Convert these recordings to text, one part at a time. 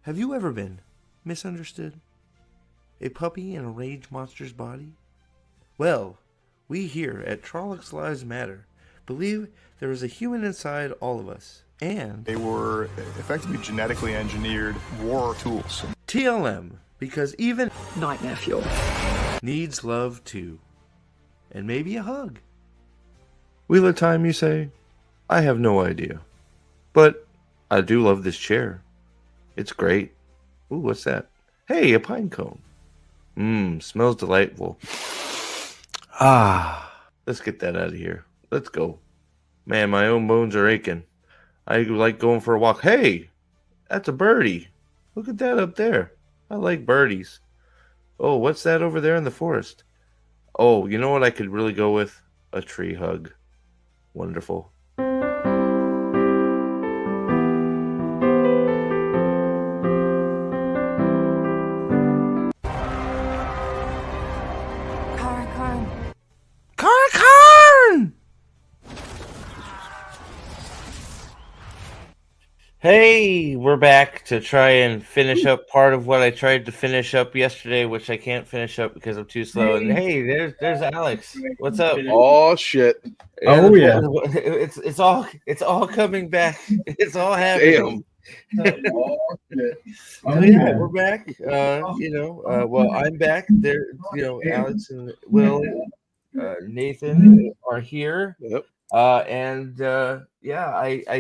Have you ever been misunderstood? A puppy in a rage monster's body? Well, we here at Trollocs Lives Matter believe there is a human inside all of us. And They were effectively genetically engineered war tools. TLM, because even Nightmare fuel. needs love too. And maybe a hug. Wheel of Time, you say? I have no idea. But I do love this chair. It's great. Ooh, what's that? Hey, a pine cone. Smells delightful. Let's get that out of here. Let's go. Man, my own bones are aching. I like going for a walk. Hey, that's a birdie. Look at that up there. I like birdies. Oh, what's that over there in the forest? Oh, you know what I could really go with? A tree hug. Wonderful. Karn! Hey, we're back to try and finish up part of what I tried to finish up yesterday, which I can't finish up because I'm too slow. And hey, there's Alex. What's up? Oh shit! Yeah. It's all coming back. It's all happening. Yeah, we're back. Well, I'm back. There, Alex and Will, Nathan are here. Yep. I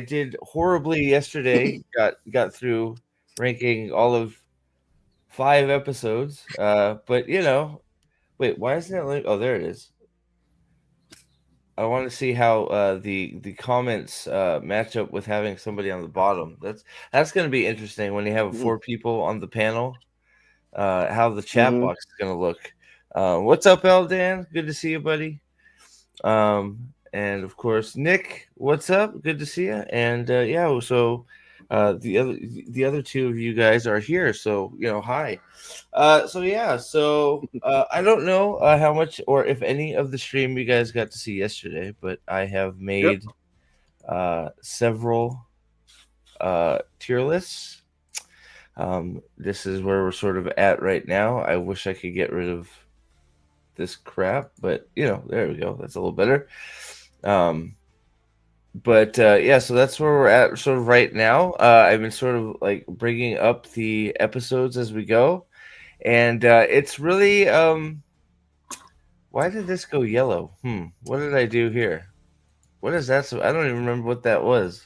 did horribly yesterday. Got through ranking all of 5 episodes. But wait, why isn't it like? Oh, there it is. I want to see how the comments match up with having somebody on the bottom. That's going to be interesting when you have 4 people on the panel. How the chat box is going to look. What's up, Eldan? Good to see you, buddy. And of course, Nick, what's up? Good to see you. And so the other 2 of you guys are here. So hi. I don't know how much or if any of the stream you guys got to see yesterday, but I have made several tier lists. This is where we're sort of at right now. I wish I could get rid of this crap, but there we go. That's a little better. So that's where we're at sort of right now. I've been sort of like bringing up the episodes as we go, and it's really why did this go yellow? What did I do here? What is that? I don't even remember what that was.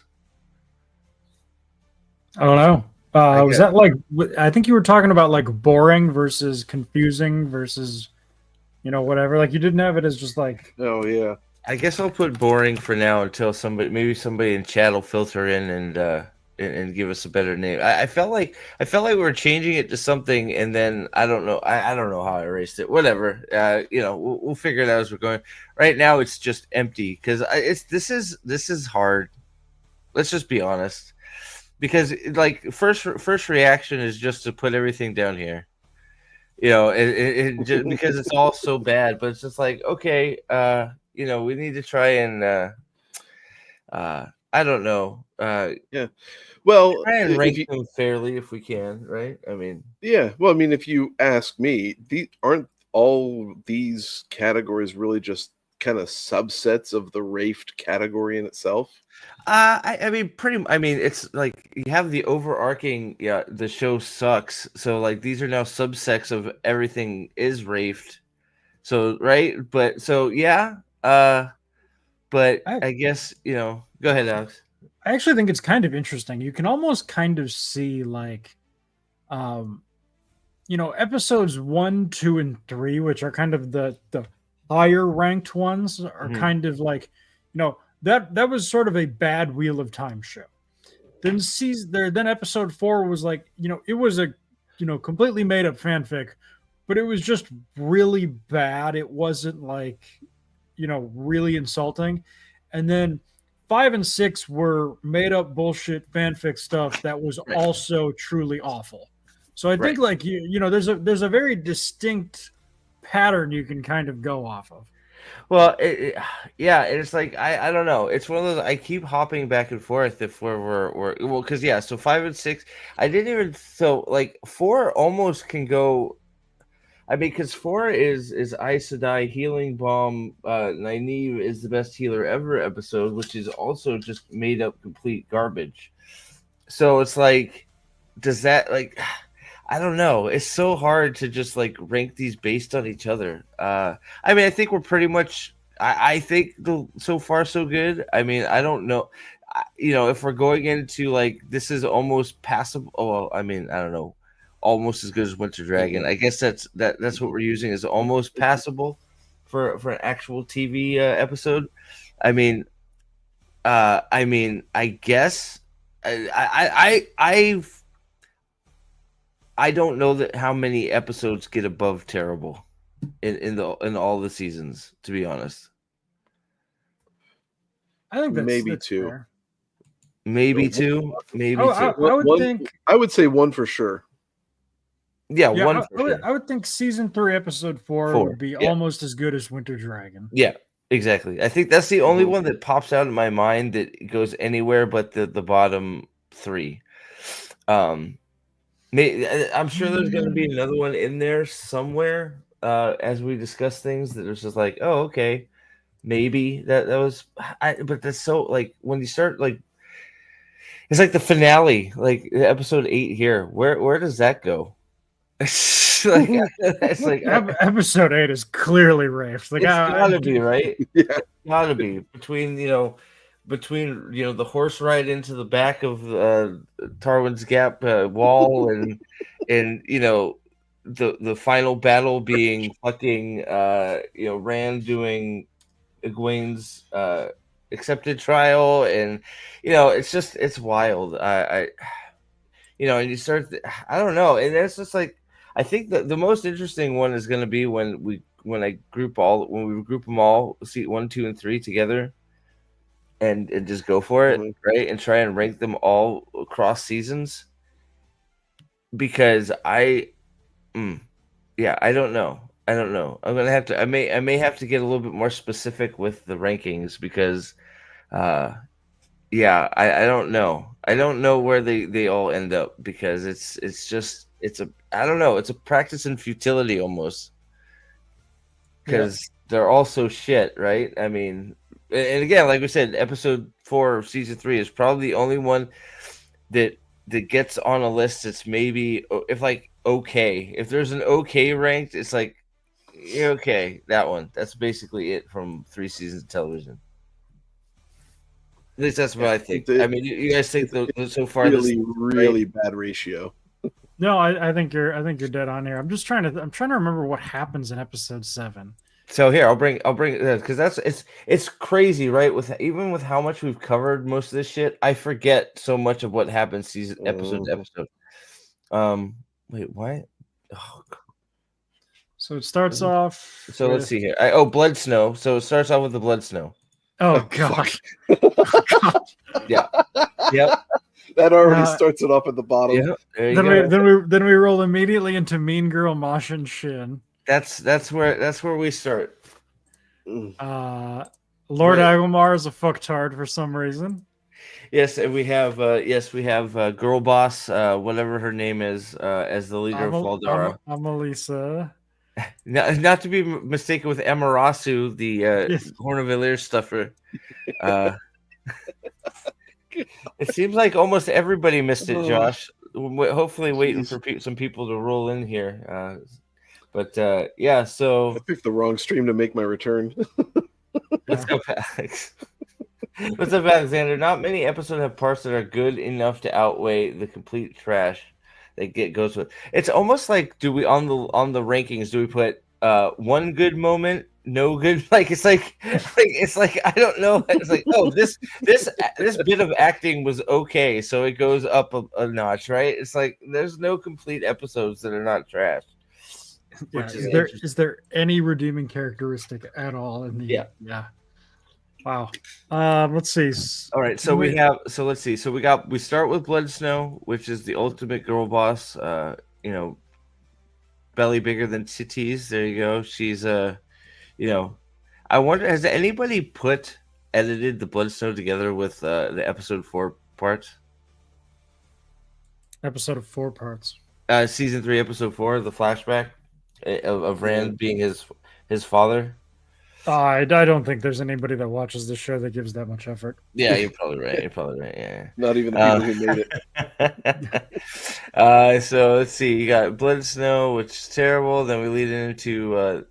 I don't know. Was that like? I think you were talking about like boring versus confusing versus, whatever. Like you didn't have it as just like. Oh yeah. I guess I'll put boring for now until maybe somebody in chat will filter in and give us a better name. I felt like we were changing it to something, and then I don't know. I don't know how I erased it. Whatever. We'll figure it out as we're going. Right now, it's just empty because this is hard. Let's just be honest. Because like first reaction is just to put everything down here, it just because it's all so bad. But it's just like okay, we need to try and I don't know. Yeah. Well, try and rank them fairly if we can, right? I mean, yeah. Well, I mean, if you ask me, aren't all these categories really just kind of subsets of the Rafed category in itself? I mean, it's like you have the overarching, the show sucks. So like these are now subsects of everything is Rafed. So right, but so yeah, but I guess go ahead, Alex. I actually think it's kind of interesting. You can almost kind of see like, episodes 1, 2, and 3, which are kind of the higher ranked ones, are kind of like, that was sort of a bad Wheel of Time show. Then then episode 4 was like, it was a completely made up fanfic, but it was just really bad. It wasn't like, really insulting. And then 5 and 6 were made up bullshit fanfic stuff that was also truly awful. So I think like there's a very distinct pattern you can kind of go off of. Well, yeah, it's like I don't know. It's one of those I keep hopping back and forth if we're well, because yeah, so 5 and 6, I didn't even so like 4 almost can go. I mean, because 4 is Aes Sedai healing bomb. Nynaeve is the best healer ever episode, which is also just made up complete garbage. So it's like, does that like? I don't know. It's so hard to just like rank these based on each other. I mean, I think we're pretty much. I think so far so good. I mean, I don't know. If we're going into like this is almost passable. Oh, well, I mean, I don't know. Almost as good as Winter Dragon. I guess that's what we're using is almost passable for an actual TV episode. I mean, I guess I don't know that how many episodes get above terrible in all the seasons, to be honest. I think Maybe that's two. fair. Maybe two. Maybe I two. would think. I would say one for sure. Yeah, Yeah, one for sure. I would think season 3, episode 4 4, would be yeah. almost as good as Winter Dragon. Yeah, exactly. I think that's the only one that pops out in my mind that goes anywhere but the bottom 3. I'm sure there's going to be another one in there somewhere as we discuss things that is just like, oh, okay, maybe that was. But that's so like when you start like, it's like the finale, like episode 8 here. Where does that go? It's like Episode 8 is clearly raped. Like it's gotta be right. Yeah. It's gotta be between the horse ride into the back of Tarwin's Gap wall and the final battle being fucking Rand doing Egwene's accepted trial, and it's wild. And you start I don't know, and it's just like I think the most interesting one is going to be when we group them all, see 1, 2, and 3 together, and just go for it, right? And try and rank them all across seasons. Because I don't know. I'm gonna have to. I may have to get a little bit more specific with the rankings because, I don't know. I don't know where they all end up because it's I don't know. It's a practice in futility almost because they're all so shit, right? I mean, and again, like we said, episode 4 of season 3 is probably the only one that gets on a list that's maybe if like okay. If there's an okay ranked, it's like okay, that one. That's basically it from 3 seasons of television. At least that's what I think. I mean, you guys think so far really bad ratio. No, I think you're dead on here. I'm trying to remember what happens in episode 7. So here, I'll bring because it's crazy, right? Even with how much we've covered most of this shit, I forget so much of what happens episode to episode. Wait, what? Oh, so it starts off. So let's see here. Blood Snow. So it starts off with the Blood Snow. Oh god. Yeah. Yep. That already starts it off at the bottom. Yeah. Then we roll immediately into Mean Girl Mosh and Shin. That's where we start. Lord Agumar is a fucktard for some reason. Yes, and we have Girl Boss, whatever her name is, as the leader of Faldara. Amalisa. Not to be mistaken with Amarasu, the Horn of Valyr stuffer. It seems like almost everybody missed it, Josh. Hopefully, waiting for some people to roll in here. So I picked the wrong stream to make my return. What's up, Alex? What's up, Alexander? Not many episodes have parts that are good enough to outweigh the complete trash that goes with. It's almost like, do we on the rankings, do we put one good moment, no good? Like it's like I don't know. It's like, oh, this bit of acting was okay, so it goes up a notch, right? It's like there's no complete episodes that are not trash. Yeah, is there any redeeming characteristic at all in the yeah. Wow. Let's see. All right, so let's see. So we start with Blood Snow, which is the ultimate girl boss. Belly bigger than titties. There you go. She's I wonder, has anybody edited the Blood Snow together with the episode 4 parts? Episode of 4 parts. Season 3, episode 4, the flashback of Rand Mm. being his father. I don't think there's anybody that watches the show that gives that much effort. Yeah, you're probably right. You're probably right. Yeah. Not even the people who made it. So let's see. You got Blood Snow, which is terrible. Then we lead into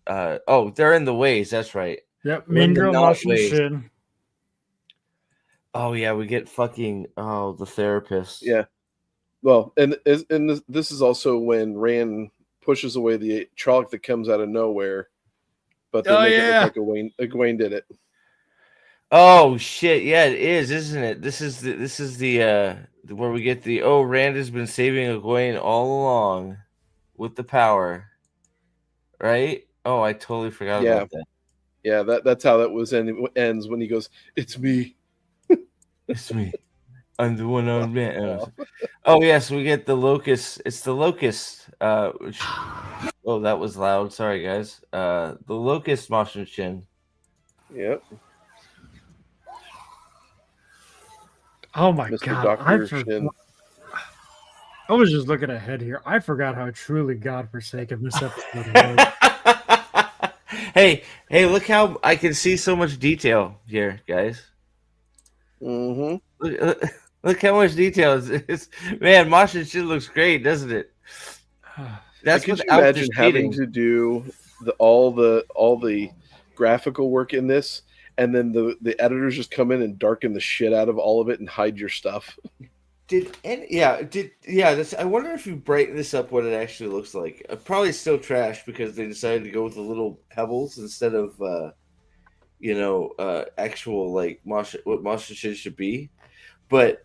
they're in the ways. That's right. Yep, We're in Mean the Girl, not Mosh and ways. Shin. Oh yeah, we get fucking the therapist. Yeah. Well, and this is also when Rand pushes away the Trolloc that comes out of nowhere, but they make it look like Egwene did it. Oh shit! Yeah, it is, isn't it? This is the where we get the Rand has been saving Egwene all along with the power, right? Oh, I totally forgot about that. Yeah, that's how that ends when he goes, "It's me, it's me, I'm the one-armed man." Oh yes, we get the locust. It's the locust. That was loud. Sorry, guys. The locust Mosh and Shin. Yep. Oh my Mr. god! Dr. Shin. I was just looking ahead here. I forgot how truly godforsaken this episode was. Hey! Look how I can see so much detail here, guys. Mm-hmm. Look how much detail it's man. Mosh and Shin looks great, doesn't it? That's could you without imagine the having cheating. to do all the graphical work in this, and then the editors just come in and darken the shit out of all of it and hide your stuff. I wonder if you brighten this up, what it actually looks like. Probably still trash because they decided to go with the little pebbles instead of actual like what Mosh and Shin should be. But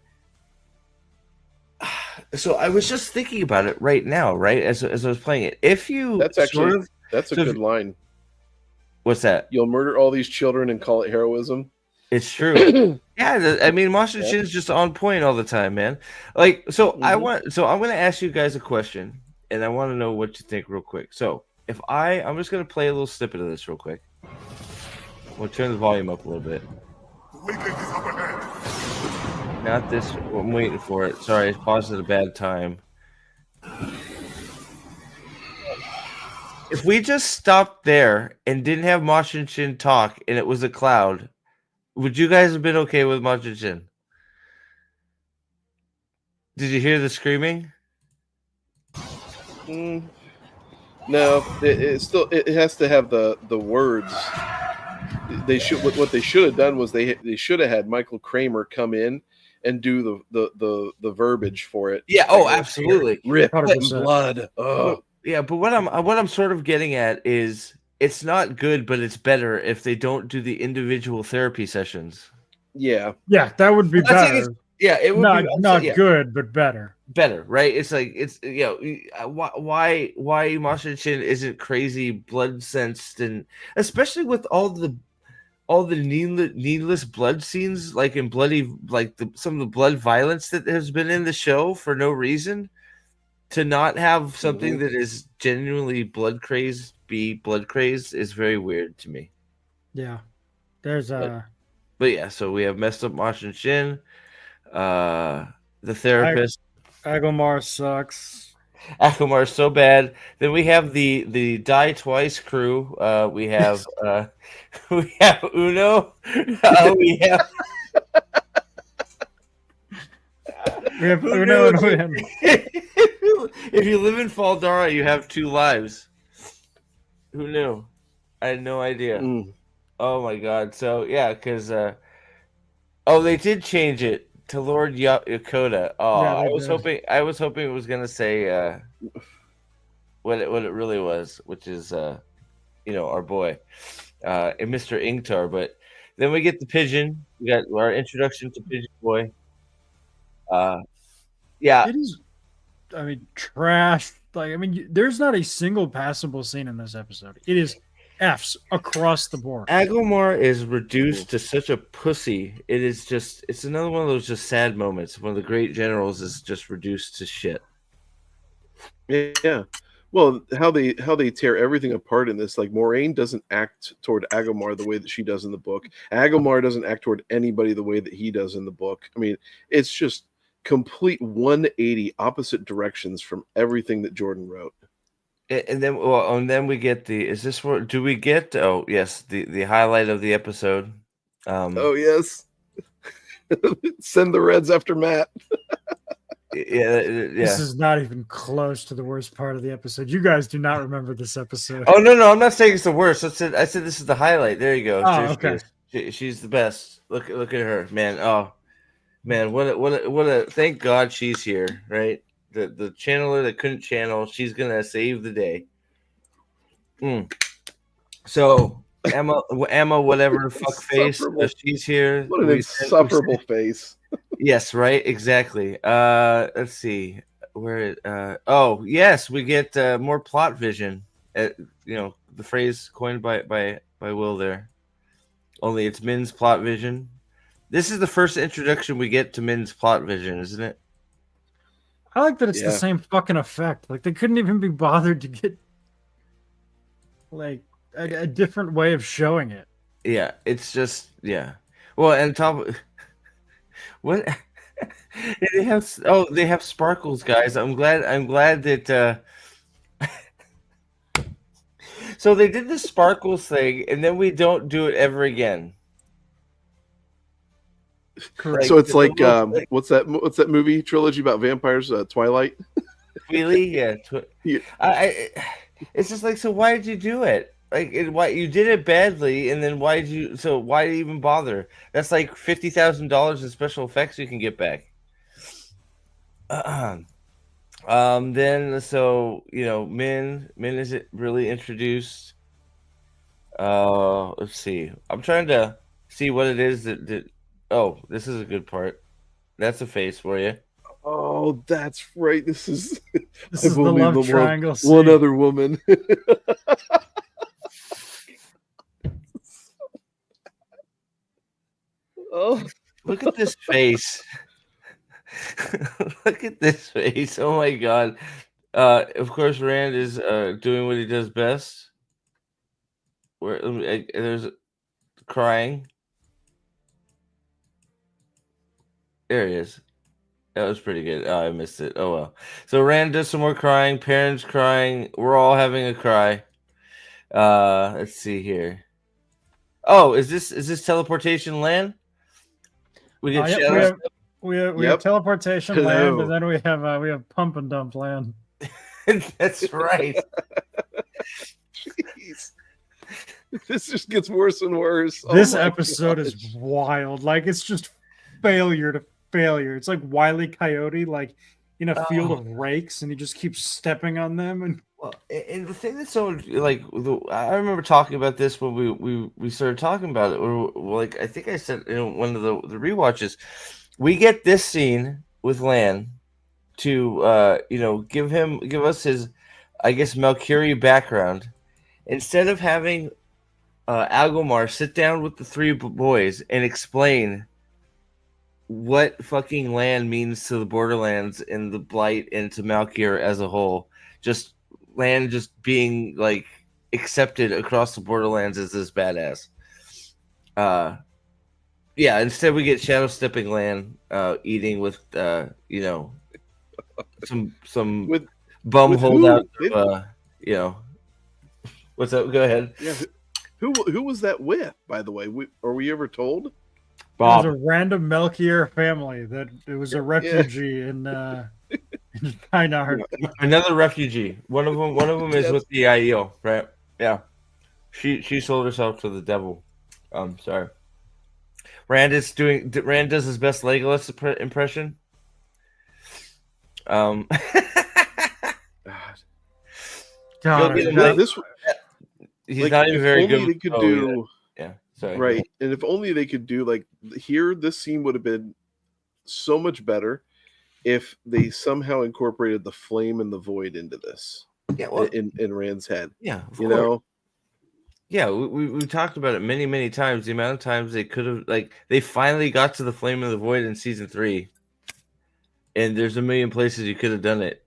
so I was just thinking about it right now, right as I was playing it. If you That's a good line. What's that? You'll murder all these children and call it heroism. It's true. Yeah, I mean, Mosh and Shin's just on point all the time, man. Like, so I'm going to ask you guys a question, and I want to know what you think real quick. So, I'm just going to play a little snippet of this real quick. We'll turn the volume up a little bit. Not this. I'm waiting for it. Sorry, I paused at a bad time. If we just stopped there and didn't have Mosh and Shin talk, and it was a cloud, would you guys have been okay with Mosh and Shin? Did you hear the screaming? No, it has to have the words. What they should have done was they should have had Michael Kramer come in and do the verbiage for it. Yeah. Oh, absolutely. Rip 100%. blood. Oh. Yeah, but what I'm sort of getting at is it's not good, but it's better if they don't do the individual therapy sessions. Yeah. Yeah, that would be better. Yeah, it would not good, but better. Better, right? It's like why Mosh and Shin isn't crazy blood sensed, and especially with all the needless blood scenes, like in bloody, like some of the blood violence that has been in the show for no reason. To not have something that is genuinely blood crazed is very weird to me. Yeah, there's but yeah, so we have messed up Mosh and Shin, the therapist. Agomar sucks. Akomar's so bad. Then we have the Die Twice crew. We have Uno. We have Uno and Win. If you live in Faldara, you have 2 lives. Who knew? I had no idea. Oh my god. So yeah, because they did change it to Lord Yokota. Oh, yeah, I was hoping it was gonna say what it really was, which is our boy, and Mr. Ingtar. But then we get the pigeon. We got our introduction to Pigeon Boy. Yeah, it is. I mean, trash. Like, I mean, there's not a single passable scene in this episode. It is F's across the board. Agomar is reduced to such a pussy. It's another one of those just sad moments. One of the great generals is just reduced to shit. Yeah. Well, how they tear everything apart in this, like Moraine doesn't act toward Agomar the way that she does in the book. Agomar doesn't act toward anybody the way that he does in the book. I mean, it's just complete 180 opposite directions from everything that Jordan wrote. And then we get is this where do we get? Oh yes, the highlight of the episode. Oh yes. Send the Reds after Matt. Yeah. This is not even close to the worst part of the episode. You guys do not remember this episode. Oh no, I'm not saying it's the worst. I said this is the highlight. There you go. Oh, There okay. she's the best. Look at her, man. Oh man, what a thank God she's here, right? The channeler that couldn't channel, she's gonna save the day. So Emma, whatever fuck face, she's here. What an insufferable face. Yes, right, exactly. Let's see where. Oh yes, we get more plot vision. The phrase coined by Will there. Only it's Min's plot vision. This is the first introduction we get to Min's plot vision, isn't it? I like that it's the same fucking effect. Like they couldn't even be bothered to get like a different way of showing it. Yeah, it's just Well, and top what they have sparkles, guys. I'm glad that so they did the sparkles thing, and then we don't do it ever again. Correct. So it's like what's that movie trilogy about vampires? Twilight. Really? Yeah. It's just like, so why did you do it? Like, why you did it badly, and then why even bother? That's like $50,000 in special effects you can get back. Then Min isn't really introduced. Let's see. I'm trying to see what it is that. Oh, this is a good part. That's a face for you. Oh, that's right. This is the love triangle. One other woman. Oh, look at this face. Look at this face. Oh my God. Of course, Rand is doing what he does best. There's crying. There he is. That was pretty good. Oh, I missed it. Oh well. So Rand does some more crying. Parents crying. We're all having a cry. Let's see here. Oh, is this teleportation land? We get we have teleportation land, and then we have pump and dump land. That's right. Jeez. This just gets worse and worse. This episode is wild. Like it's just failure to failure. It's like Wile E. Coyote, like in a field of rakes, and he just keeps stepping on them. And the thing that's so like, I remember talking about this when we started talking about it. Like I think I said in one of the rewatches, we get this scene with Lan to give us his, I guess, Malkiri background instead of having Agomar sit down with the three boys and explain what fucking land means to the Borderlands and the Blight and to Malkir as a whole. Just Lan just being like accepted across the Borderlands as this badass. Instead we get shadow stepping Lan eating with some bum holdout what's up? Go ahead. Yeah. Who was that with, by the way? Are we ever told? Bob. It was a random Melchior family that it was a refugee in Kynar. Another refugee. One of them is with the IEO, right? Yeah. She sold herself to the devil. Sorry. Rand does his best Legolas impression. God, he's not even very good. They could do. Yeah. Sorry. Right. And if only they could do like here, this scene would have been so much better if they somehow incorporated the flame and the void into this. Yeah, well, in Rand's head. Yeah, you know. Yeah, we talked about it many times. The amount of times they could have, like, they finally got to the flame and the void in season 3, and there's a million places you could have done it.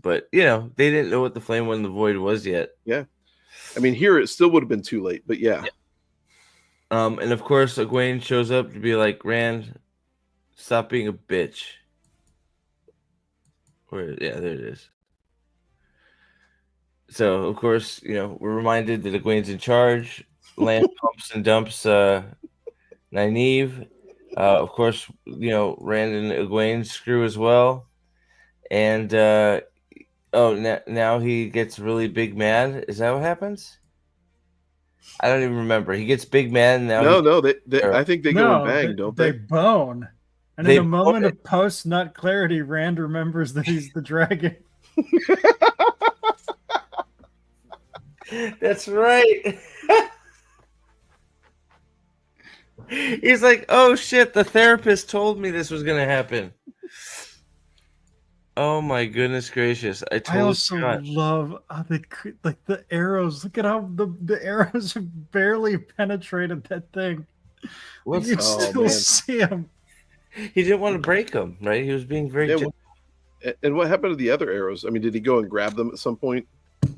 but they didn't know what the flame when the void was yet. Yeah. I mean, here it still would have been too late, but yeah. And of course, Egwene shows up to be like, Rand, stop being a bitch. Yeah, there it is. So, of course, we're reminded that Egwene's in charge. Land pumps and dumps Nynaeve. Of course, Rand and Egwene screw as well. And, now he gets really big mad. Is that what happens? I don't even remember. He gets big mad. And now I think they go and bang, don't they? They bone. And in a moment of post-nut clarity, Rand remembers that he's the dragon. That's right. He's like, oh shit, the therapist told me this was gonna happen. Oh my goodness gracious. I also love how the arrows. Look at how the arrows have barely penetrated that thing. You can still see them. He didn't want to break them, right? He was being very gentle. And what happened to the other arrows? I mean, did he go and grab them at some point?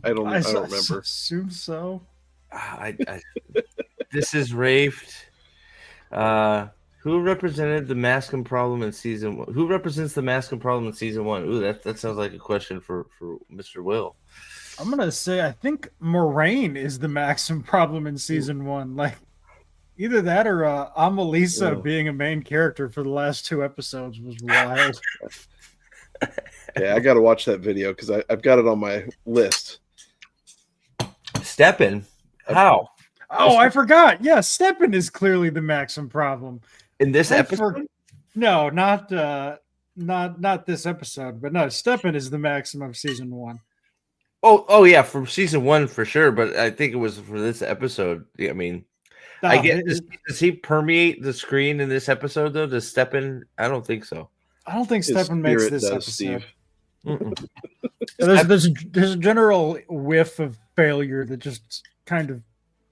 I don't remember. I assume so. This is Rafe. Who represented the masking problem in season 1? Who represents the masking problem in season 1? Ooh, that sounds like a question for Mr. Will. I'm gonna say I think Moraine is the maxim problem in season 1. Like either that or Amelisa being a main character for the last 2 episodes was wild. Yeah, I got to watch that video because I've got it on my list. Steppen? How? Oh, I forgot. Yeah, Steppen is clearly the maxim problem in this episode. No, not this episode, but no, Steppen is the maxim of season 1. Oh yeah, from season 1 for sure. But I think it was for this episode. I mean, I guess does he permeate the screen in this episode though? Does Steppen? I don't think so. I don't think Steppen makes this episode. There's a general whiff of failure that just kind of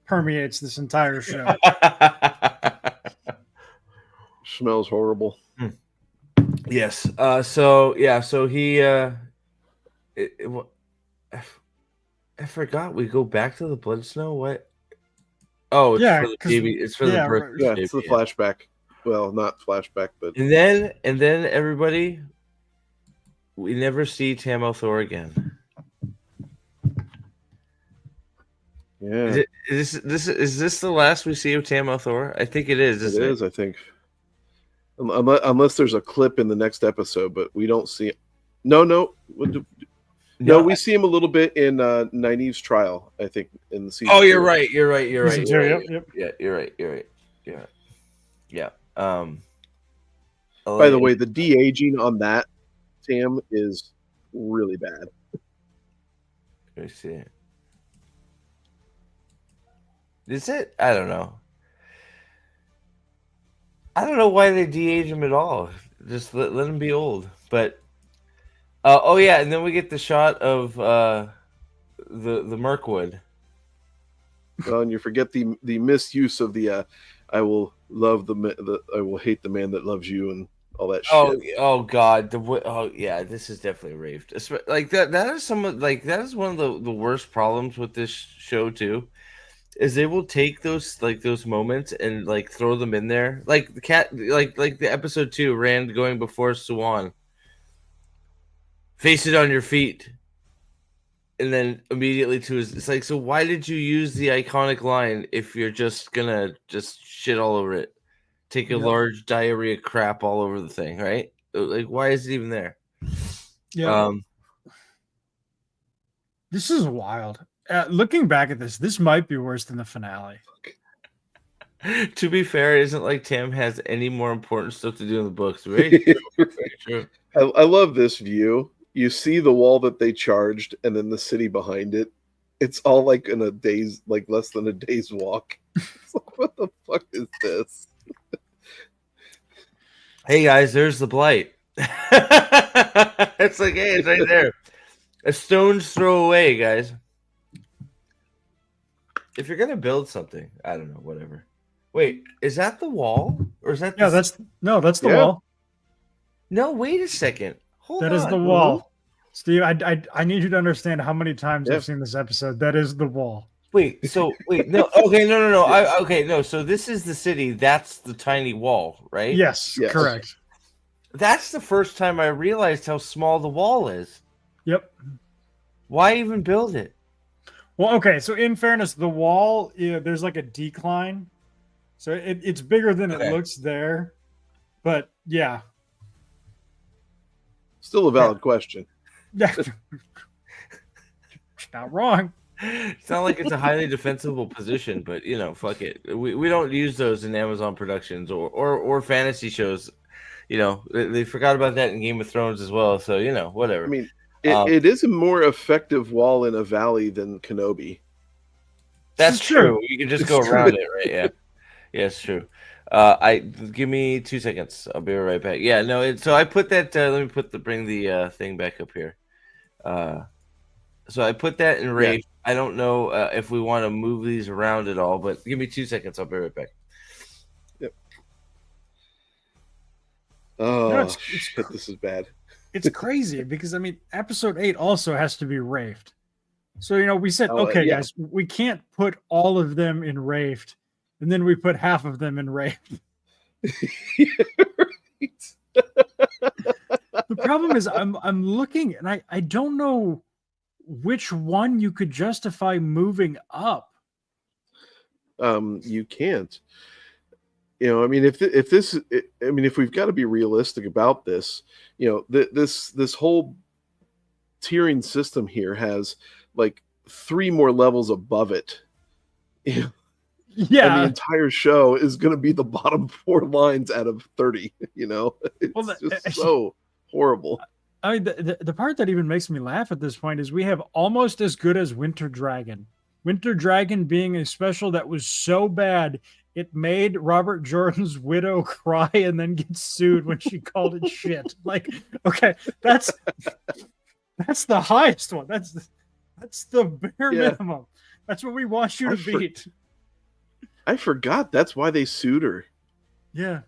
permeates this entire show. Smells horrible. Yes. So he. I forgot. We go back to the blood snow. What? Oh, it's for the baby. It's for the birth. Yeah, it's the flashback. Well, not flashback, but and then everybody, we never see Tam Thor again. Yeah. Is this the last we see of Tam Thor? I think it is. It is. I think, unless there's a clip in the next episode, but we don't see. No. We see him a little bit in Nynaeve's trial. I think in the season. Oh, you're right. You're right. Yep. Yeah, you're right. Yeah. By the way, the de-aging on that Tam is really bad. Let me see it. Is it? I don't know. I don't know why they de-age him at all. Just let him be old. But oh yeah, and then we get the shot of the Mirkwood. Well, and you forget the misuse of the I will love I will hate the man that loves you and all that shit. Oh God, yeah, this is definitely raved. Like that is that is one of the worst problems with this show too. Is they will take those moments and throw them in there, like the cat, like the episode 2, Rand going before Suwan. Face it on your feet, and then immediately to his. It's like, so why did you use the iconic line if you're just gonna shit all over it, take a large diarrhea crap all over the thing, right? Like, why is it even there? Yeah. This is wild. Looking back at this might be worse than the finale. To be fair, it isn't like Tam has any more important stuff to do in the books. Very true. I love this view. You see the wall that they charged, and then the city behind it. It's all less than a day's walk. It's like, what the fuck is this? Hey guys, there's the blight. It's like, hey, it's right there. A stone's throw away, guys. If you're gonna build something, I don't know, whatever. Wait, is that the wall, or is that? That's the wall. No, wait a second. Hold on. That is the wall. Steve, I need you to understand how many times Yeah. I've seen this episode. That is the wall. Wait, no, okay, no. Okay, no. So this is the city. That's the tiny wall, right? Yes, Yes. correct. That's the first time I realized how small the wall is. Yep. Why even build it? Well, okay. So in fairness, the wall, there's like a decline, so it's bigger than it Okay. looks there. But yeah, Still a valid question. yeah, not wrong. It's not like it's a highly defensible position, but fuck it. We don't use those in Amazon productions or fantasy shows. They forgot about that in Game of Thrones as well. So whatever. I mean, Um, it is a more effective wall in a valley than Kenobi. That's It's true. true. You can just It's go true. around it, right? Yeah, yeah, it's true. Give me 2 seconds. I'll be right back. Yeah, no. So I put that. Let me bring the thing back up here. So I put that in Rafe. I don't know if we want to move these around at all, but give me 2 seconds. I'll be right back. Yep. Oh, it's shit, this is bad. It's crazy because I mean, episode 8 also has to be rafed. So we said, Oh, okay, yeah. guys, we can't put all of them in rafed, and then we put half of them in rafed. The problem is, I'm looking, and I don't know which one you could justify moving up. You can't. I mean, if we've got to be realistic about this, this whole tiering system here has like 3 more levels above it. And the Yeah, entire show is going to be the bottom 4 lines out of 30. It's Well, just so horrible. I mean, the part that even makes me laugh at this point is we have almost as good as Winter Dragon. Winter Dragon being a special that was so bad it made Robert Jordan's widow cry and then get sued when she called it shit. Like, okay, that's the highest one. That's the bare Yeah. minimum. That's what we want you to beat. I forgot that's why they sued her. Yeah,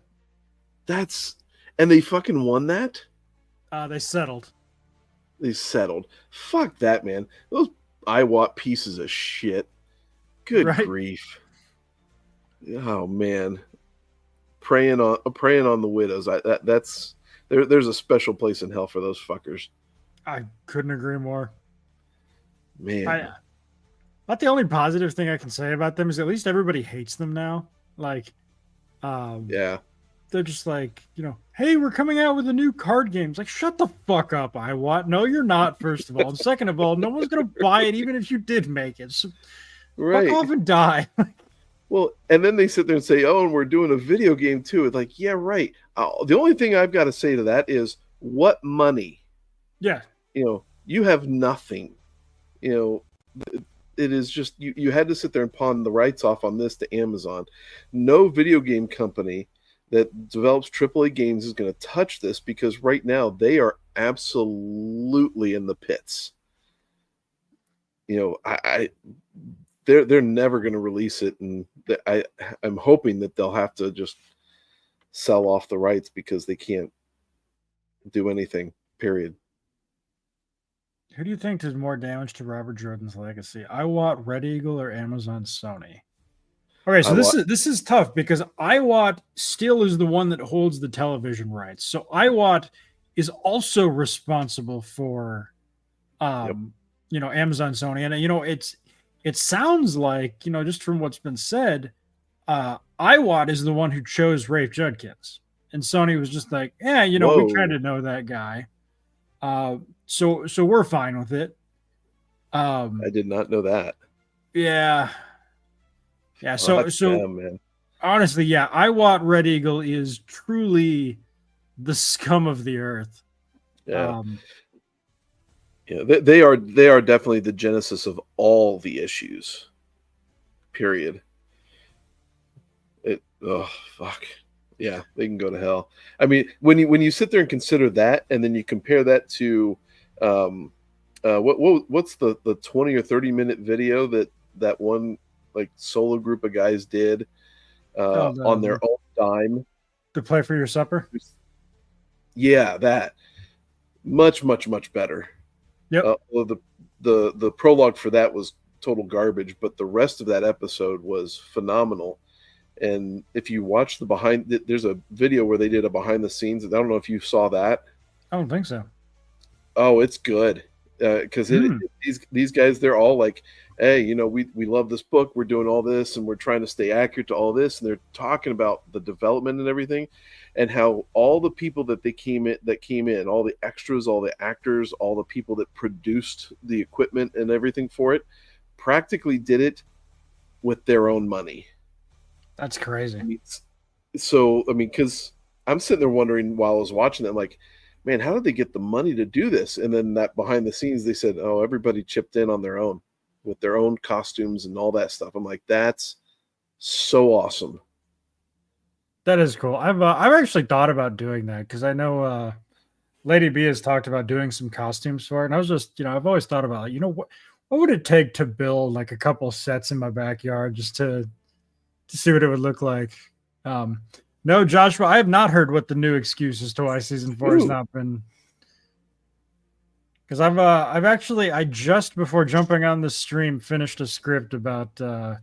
And they fucking won that? they settled. They settled. Fuck that, man. Those IWAT pieces of shit. Good Right? grief. Oh man. Preying on the widows. There's a special place in hell for those fuckers. I couldn't agree more. Man. Not the only positive thing I can say about them is at least everybody hates them now. Like, Yeah. they're just like, hey, we're coming out with a new card game. It's like, shut the fuck up, IWAT. No, you're not, first of all. And second of all, no one's going to buy it even if you did make it. So Right. fuck off and die. Well, and then they sit there and say, "Oh, and we're doing a video game too." It's like, yeah, right. The only thing I've got to say to that is, what money? Yeah. You have nothing. It is just you had to sit there and pawn the rights off on this to Amazon. No video game company that develops AAA games is going to touch this because right now they are absolutely in the pits. They're never going to release it, and I'm hoping that they'll have to just sell off the rights because they can't do anything. Period. Who do you think does more damage to Robert Jordan's legacy? IWAT, Red Eagle, or Amazon Sony? Okay, so this is tough because IWAT still is the one that holds the television rights. So IWAT is also responsible for Amazon Sony. And it sounds like, just from what's been said, IWAT is the one who chose Rafe Judkins. And Sony was just like, we kind of know that guy. So we're fine with it. I did not know that. Yeah. Yeah. So man. honestly, yeah, IWAT Red Eagle is truly the scum of the earth. Yeah. They are definitely the genesis of all the issues. Period. Fuck. Yeah, they can go to hell. I mean, when you sit there and consider that, and then you compare that to what's the 20 or 30-minute video that one like solo group of guys did on their own dime to play for your supper. Yeah, that much better. Yep. Well, the prologue for that was total garbage, but the rest of that episode was phenomenal. And if you watch there's a video where they did a behind the scenes. I don't know if you saw that. I don't think so. Oh, it's good because these guys, they're all like, hey, we love this book. We're doing all this, and we're trying to stay accurate to all this. And they're talking about the development and everything, and how all the people that came in, all the extras, all the actors, all the people that produced the equipment and everything for it, practically did it with their own money. That's crazy. Because I'm sitting there wondering while I was watching it, I'm like, man, how did they get the money to do this? And then that behind the scenes, they said, oh, everybody chipped in on their own with their own costumes and all that stuff. I'm like, that's so awesome. That is cool. I've actually thought about doing that because I know Lady B has talked about doing some costumes for it, and I was just, I've always thought about, what would it take to build like a couple sets in my backyard just to see what it would look like. No, Joshua, I have not heard what the new excuse as to why season 4 has not been. Because I just before jumping on the stream finished a script about the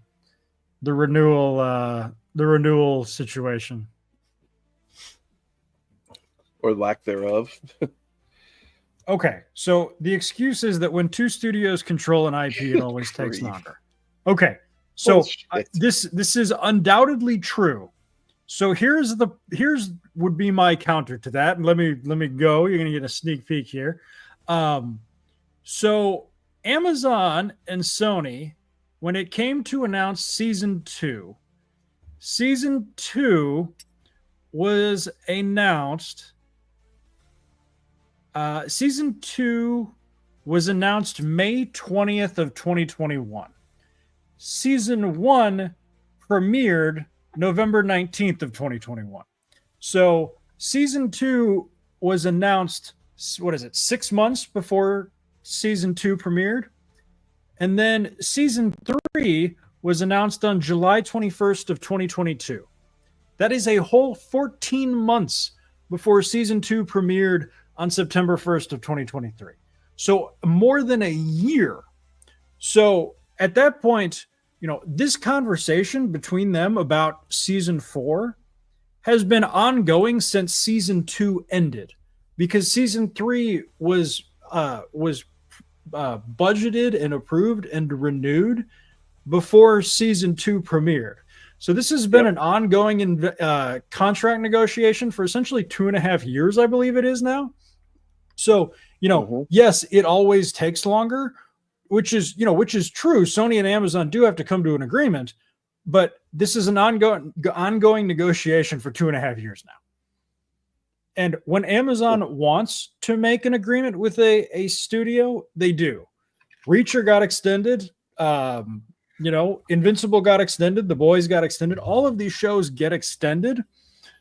renewal situation or lack thereof. Okay, so the excuse is that when two studios control an IP, it always takes longer. Okay, so this is undoubtedly true. So here's would be my counter to that, and let me go. You're gonna get a sneak peek here. So Amazon and Sony, when it came to announce season 2 was announced. Season 2 was announced May 20th of 2021. Season 1 premiered November 19th of 2021. So season 2 was announced, 6 months before season 2 premiered? And then season 3 was announced on July 21st of 2022. That is a whole 14 months before season 2 premiered on September 1st of 2023. So more than a year. So at that point, this conversation between them about season 4 has been ongoing since season 2 ended, because season 3 was budgeted and approved and renewed before season 2 premiered. So this has been an ongoing contract negotiation for essentially 2.5 years, I believe it is now. So, yes, it always takes longer, which is true. Sony and Amazon do have to come to an agreement, but this is an ongoing negotiation for 2.5 years now. And when Amazon wants to make an agreement with a studio, they do. Reacher got extended. Invincible got extended. The Boys got extended. All of these shows get extended.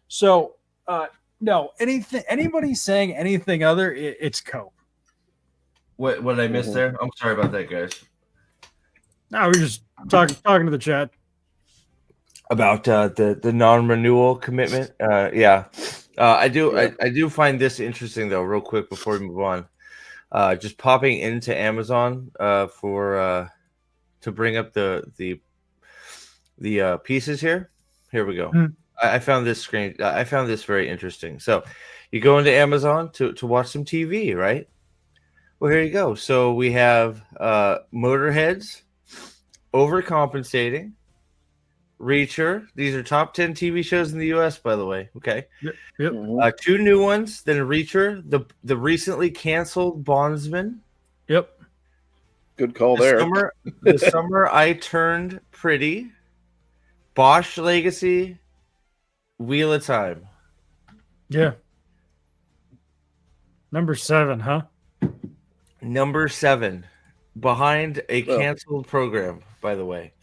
So, no, anybody saying anything other, it's cope. What did I miss there? I'm sorry about that, guys. No, we're just talking to the chat about the non-renewal commitment. I do find this interesting though. Real quick before we move on, just popping into Amazon to bring up the pieces here. Here we go. I found this very interesting. So you go into Amazon to watch some TV, right? Well, here you go. So we have Motorheads, Overcompensating, Reacher. These are top 10 TV shows in the U.S., by the way. Okay. Yep. 2 new ones, then Reacher, the recently canceled Bondsman. Yep. Good call there. The Summer I Turned Pretty, Bosch Legacy, Wheel of Time. Yeah. Number 7, huh? Number 7, behind a canceled program, by the way.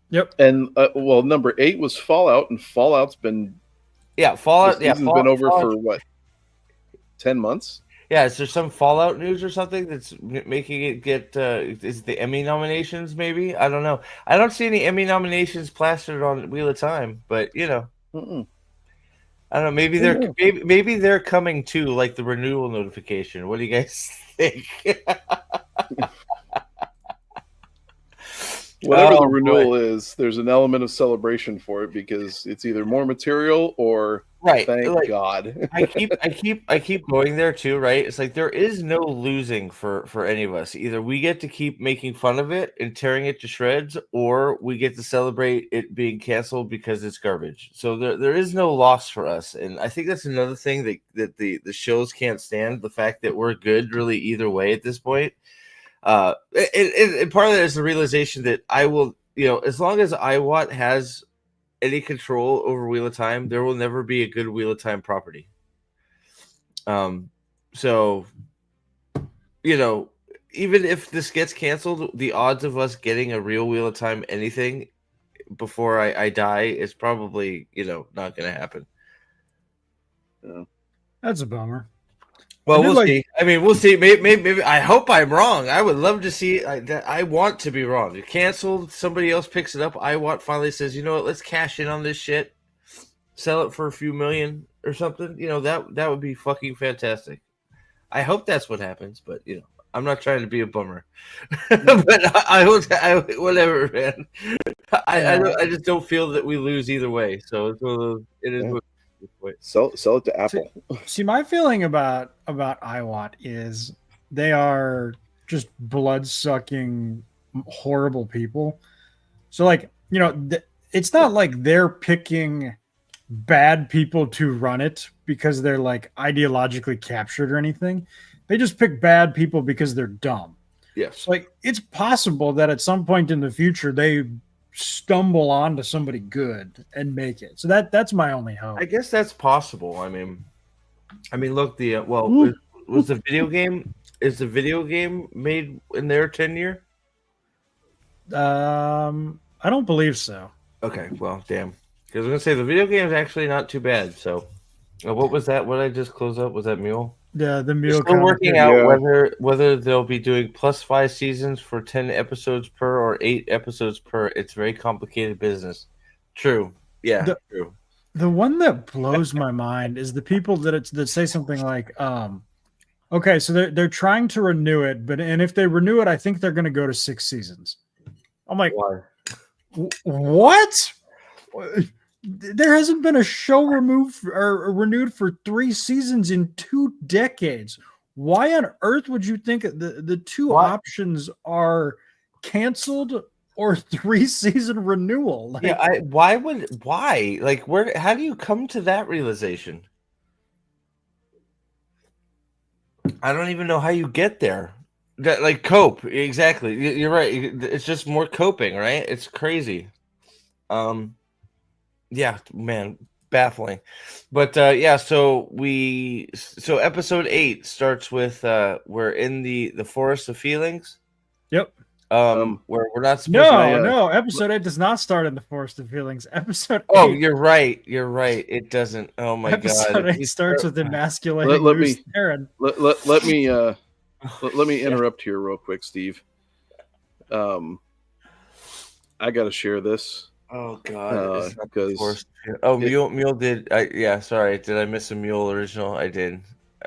Yep. And number 8 was Fallout, and Fallout's been Fallout. Been over for what, 10 months? Yeah, is there some Fallout news or something that's making it get? Is it the Emmy nominations? Maybe, I don't know. I don't see any Emmy nominations plastered on Wheel of Time, but I don't know. Maybe they're coming too, like the renewal notification. What do you guys think. Whatever Oh, the boy. renewal is, there's an element of celebration for it because it's either more material or Right. thank Like, God. I keep going there too, right? It's like there is no losing for any of us. Either we get to keep making fun of it and tearing it to shreds, or we get to celebrate it being canceled because it's garbage. So there is no loss for us. And I think that's another thing that the shows can't stand, the fact that we're good really either way at this point. And part of that is the realization that I will, as long as iWatt has any control over Wheel of Time, there will never be a good Wheel of Time property. So, even if this gets canceled, the odds of us getting a real Wheel of Time anything before I die is probably, not going to happen. That's a bummer. Well, we'll see. I mean, we'll see. Maybe I hope I'm wrong. I would love to see that. I want to be wrong. It canceled. Somebody else picks it up. iWatt finally says, you know what? Let's cash in on this shit. Sell it for a few million or something. That would be fucking fantastic. I hope that's what happens. But I'm not trying to be a bummer. But I whatever, man. I just don't feel that we lose either way. So it is. Yeah. Sell it to Apple. See, my feeling about iWatt is they are just blood-sucking, horrible people. So, it's not like they're picking bad people to run it because they're ideologically captured or anything. They just pick bad people because they're dumb. Yes. So, it's possible that at some point in the future they stumble onto somebody good and make it. So that's my only hope. I guess that's possible. I mean, look, was the video game? Is the video game made in their tenure? I don't believe so. Okay, well, damn. Because I was gonna say the video game is actually not too bad. So, what was that? What I just closed up? Was that Mule? The Mule. Still working out whether they'll be doing +5 seasons for 10 episodes per or 8 episodes per. It's very complicated business. True. Yeah. True. The one that blows my mind is the people that say something like, okay, so they're trying to renew it, and if they renew it, I think they're going to go to 6 seasons. I'm like, what? There hasn't been a show renewed for 3 seasons in 2 decades. Why on earth would you think the two options are canceled or 3-season renewal? Why? How do you come to that realization? I don't even know how you get there. Cope. Exactly. You're right. It's just more coping, right? It's crazy. Yeah, man, baffling. But so episode 8 starts with we're in the forest of feelings. Yep. Where we're not supposed to. No, episode 8 does not start in the forest of feelings. Episode 8. Oh, you're right. It doesn't. Oh my god. Episode 8 starts with emasculating Theron. Let me interrupt here real quick, Steve. I gotta share this. Oh god, because Mule did. Sorry, did I miss a Mule original? I did.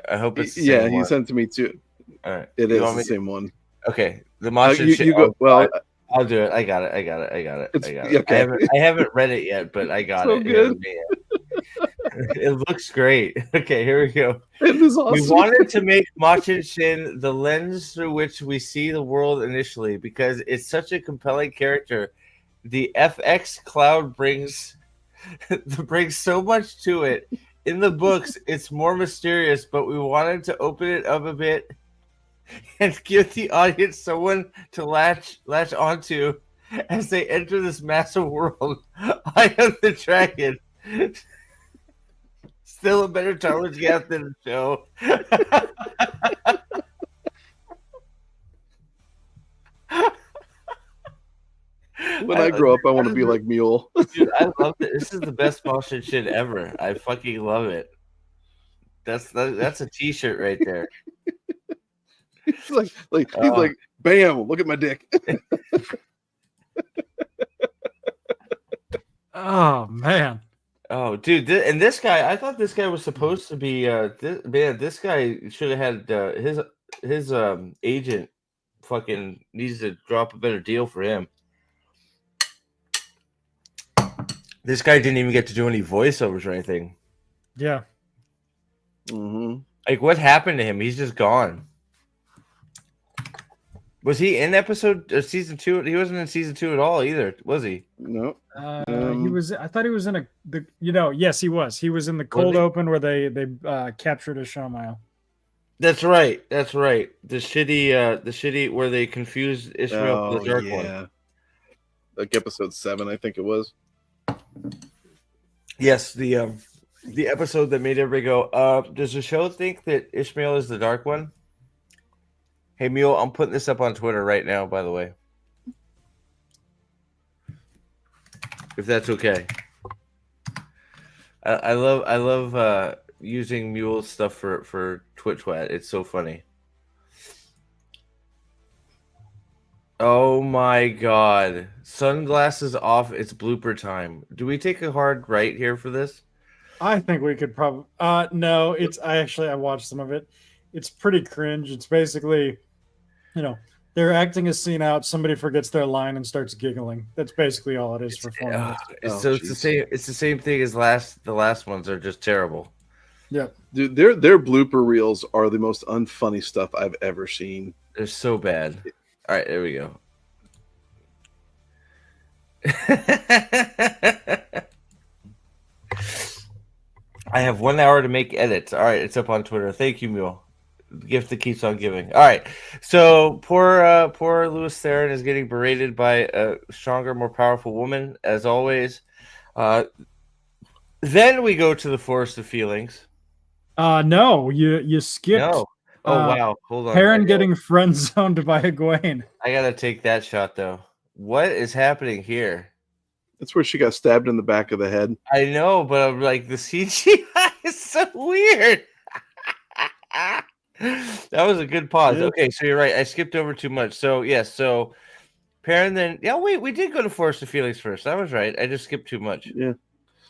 I hope it's the same one. He sent it to me too. All right, it is the same one. Okay, the Masha. You go. Well, I'll do it. I got it. Okay. I haven't read it yet, but I got it. Good. It looks great. Okay, here we go. It is awesome. We wanted to make Machin Shin the lens through which we see the world initially because it's such a compelling character. The FX cloud brings so much to it. In the books, it's more mysterious, but we wanted to open it up a bit and give the audience someone to latch onto as they enter this massive world. I am the dragon. Still a better Tarwin's Gap than the show. When I grow up, I want to be like Mule. Dude, I love it. This is the best motion shit ever. I fucking love it. That's a t-shirt right there. He's like, bam! Look at my dick. Oh man. Oh, dude, and this guy, I thought this guy was supposed to be. This guy should have had agent fucking needs to drop a better deal for him. This guy didn't even get to do any voiceovers or anything. Yeah. Mm-hmm. Like, what happened to him? He's just gone. Was he in season 2? He wasn't in season 2 at all either, was he? No. He was. I thought he was in yes, he was. He was in the cold open where they captured a Shamael. That's right. That's right. The shitty where they confused Ishmael with the dark one. Like episode 7, I think it was. Yes, the episode that made everybody go, does the show think that Ishmael is the dark one? Hey Mule, I'm putting this up on Twitter right now, by the way. If that's okay. I love using Mule's stuff for Twitch Twat. It's so funny. Oh my god. Sunglasses off, it's blooper time. Do we take a hard right here for this? I think we could probably no, I watched some of it. It's pretty cringe. It's basically, they're acting a scene out, somebody forgets their line and starts giggling. That's basically all it is for 4 minutes. It's the same thing as the last ones are just terrible. Yeah. Dude, their blooper reels are the most unfunny stuff I've ever seen. They're so bad. All right, there we go. I have 1 hour to make edits. All right, it's up on Twitter. Thank you, Mule. The gift that keeps on giving. All right, so poor Louis Theron is getting berated by a stronger, more powerful woman, as always. Then we go to the Forest of Feelings. No, you skipped. No. Oh wow! Hold on. Perrin getting friend zoned by Egwene. I gotta take that shot though. What is happening here? That's where she got stabbed in the back of the head. I know, but I'm like, the CGI is so weird. That was a good pause. Yeah. Okay, so you're right. I skipped over too much. So yes, so Perrin then. Yeah, wait, we did go to Forest of Feelings first. I was right. I just skipped too much. Yeah.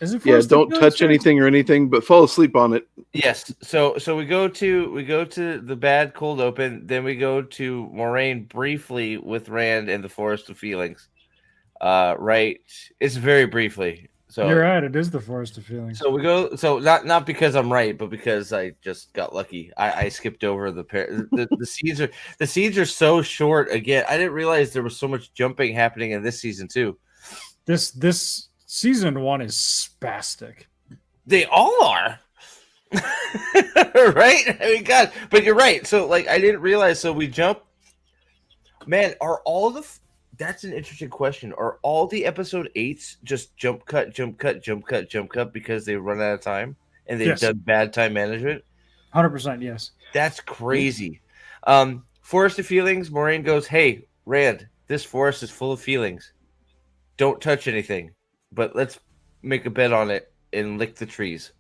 Is it don't touch anything or anything, but fall asleep on it. Yes. So we go to the bad cold open, then we go to Moraine briefly with Rand and the Forest of Feelings. Right. It's very briefly. So you're right, it is the Forest of Feelings. So we go not because I'm right, but because I just got lucky. I skipped over the scenes are so short again. I didn't realize there was so much jumping happening in this season too. This Season 1 is spastic. They all are. Right? I mean, God, but you're right. So, like, I didn't realize. So we jump. Man, are all the... That's an interesting question. Are all the episode 8s just jump cut because they run out of time and they've done bad time management? 100%, yes. That's crazy. Forest of Feelings, Moraine goes, hey, Rand, this forest is full of feelings. Don't touch anything. But let's make a bet on it and lick the trees.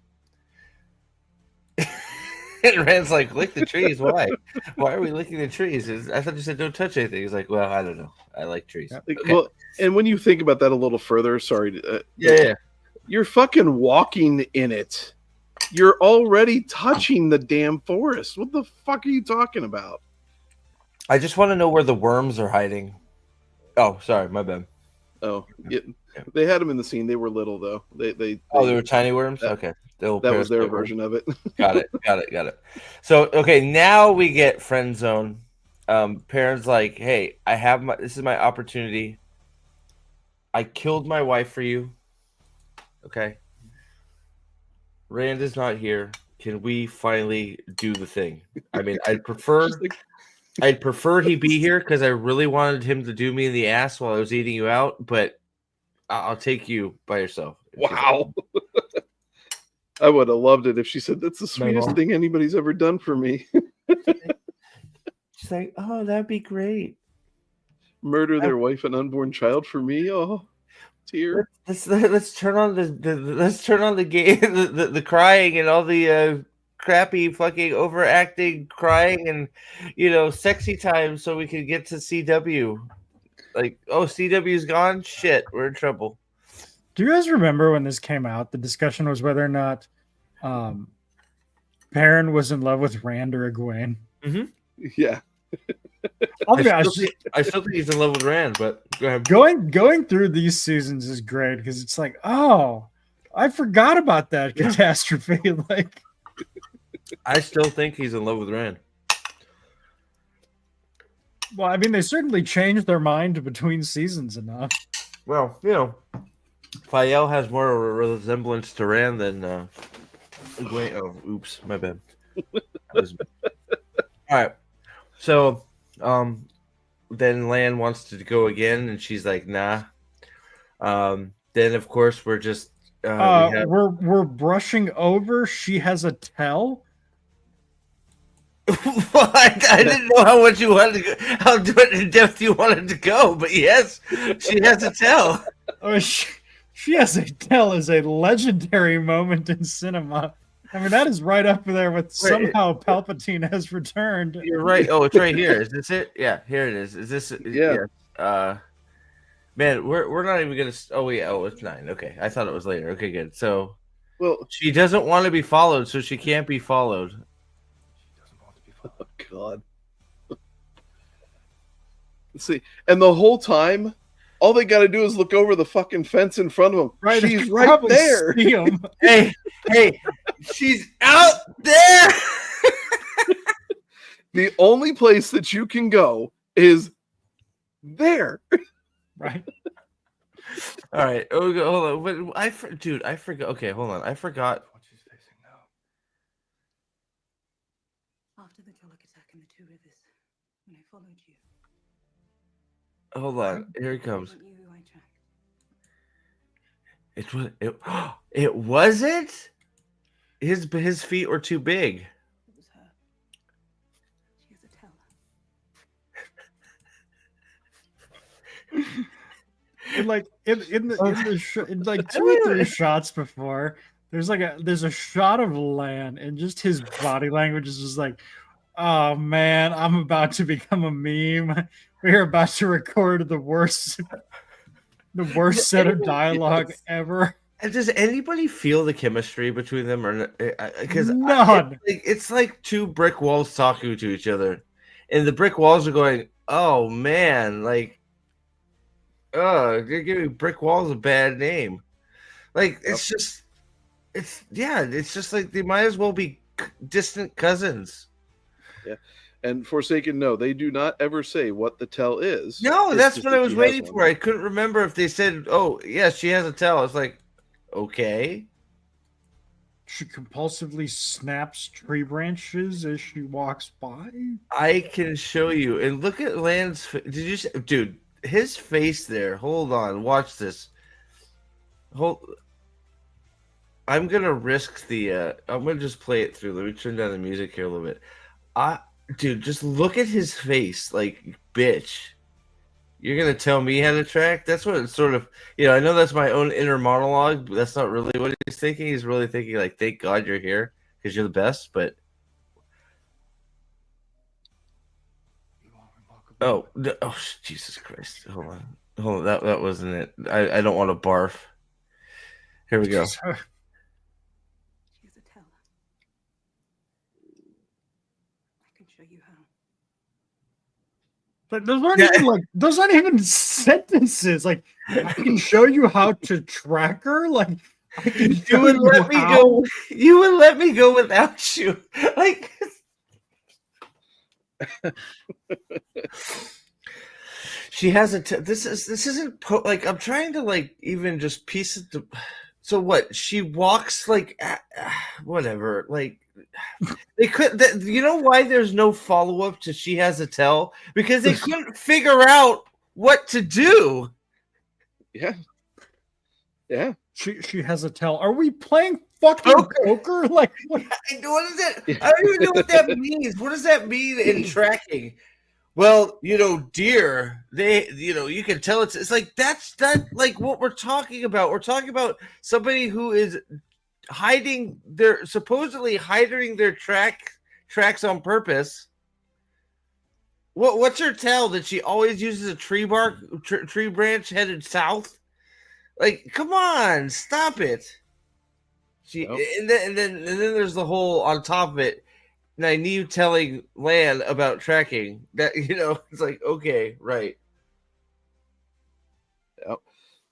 And Rand's like, lick the trees? Why? Why are we licking the trees? I thought you said don't touch anything. He's like, well, I don't know. I like trees. Okay. Well, and when you think about that a little further, sorry. Yeah. You're fucking walking in it. You're already touching the damn forest. What the fuck are you talking about? I just want to know where the worms are hiding. Oh, sorry. My bad. Oh, yeah. They had them in the scene. They were little though. They were tiny worms. Okay, that was their version of it. Got it. So okay, now we get friend zone. Perrin's like, hey, this is my opportunity. I killed my wife for you. Okay. Rand is not here. Can we finally do the thing? I mean, I'd prefer he be here because I really wanted him to do me in the ass while I was eating you out, but I'll take you by yourself. Wow. I would have loved it if she said, that's the sweetest thing anybody's ever done for me. She's like, oh, that'd be great. Murder their wife and unborn child for me. Oh, tear. Let's turn on the game, the crying and all the crappy fucking overacting crying and sexy time so we can get to CW. Like, oh, CW's gone? Shit, we're in trouble. Do you guys remember when this came out? The discussion was whether or not Perrin was in love with Rand or Egwene. Mm-hmm. Yeah. I'll be honest, I still think he's in love with Rand, but go ahead. going through these seasons is great because it's like, oh, I forgot about that catastrophe. Like, I still think he's in love with Rand. well, I mean, they certainly changed their mind between seasons enough. Well, you know, Fael has more of a resemblance to Rand than Egwene. Oh, oops, my bad. All right, so then Lan wants to go again, and she's like, "Nah." Then of course we're just we're brushing over. She has a tell. Well, I didn't know how much you wanted to go, how in depth you wanted to go, but yes, she has a tell. Oh, she has a tell is a legendary moment in cinema. I mean, that is right up there with somehow Palpatine has returned. You're right. Oh, it's right here. Is this it? Yeah, here it is. Is this? Yeah. Man, we're not even gonna. Oh yeah. Oh, it's 9. Okay, I thought it was later. Okay, good. So, Well, she doesn't want to be followed, so she can't be followed. oh God. Let's see. And the whole time, all they got to do is look over the fucking fence in front of them. Right, She's right there. Hey, she's out there. The only place that you can go is there. Right. All right. Oh, hold on. I forgot. Okay, hold on. I forgot. What she's facing now. After the Jollik attack in the Two Rivers, when I followed you, Hold on. Here it I comes. wasn't you who I tracked. It was. It wasn't. His feet were too big. It was her. She has a tell. And like in like 2 or 3 shots before, there's a shot of Lan, and just his body language is just like, oh man, I'm about to become a meme. We're about to record the worst set of dialogue ever. And does anybody feel the chemistry between them, or because None. it's like 2 brick walls talking to each other, and the brick walls are going, "Oh man, like, they're giving brick walls a bad name." Like it's just like they might as well be distant cousins. Yeah. And Forsaken, no, they do not ever say what the tell is. No, It's that's just what that I was she has waiting one. for. I couldn't remember if they said, "Oh, yeah, she has a tell." It's like, okay. She compulsively snaps tree branches as she walks by. I can show you. And look at Land's. Did you, dude? His face there. Hold on. Watch this. I'm gonna risk the. I'm gonna just play it through. Let me turn down the music here a little bit. Dude, just look at his face. Like, bitch. You're gonna tell me how to track? That's what it's sort of. I know that's my own inner monologue, but that's not really what he's thinking. He's really thinking like, "Thank God you're here because you're the best." But oh, Jesus Christ! Hold on. That wasn't it. I don't want to barf. Here we go. She has a tell. I can show you how. But those aren't even sentences. Like, I can show you how to track her. Like, I can You would let me go. You would let me go without you. Like, she has this isn't like I'm trying to like even just piece it. So what? She walks like whatever. Like they could. You know why there's no follow up to she has a tell? Because they couldn't figure out what to do. Yeah. Yeah. She has a tell. Are we playing fucking poker? Like, what is it? I don't even know what that means. What does that mean in tracking? Well, deer, you can tell it's like that's like what we're talking about. We're talking about somebody who is supposedly hiding their tracks on purpose. What's her tell that she always uses a tree branch headed south? Like, come on, stop it. And then there's the whole on top of it. Nynaeve telling Lan about tracking. That it's like, okay, right. Yep.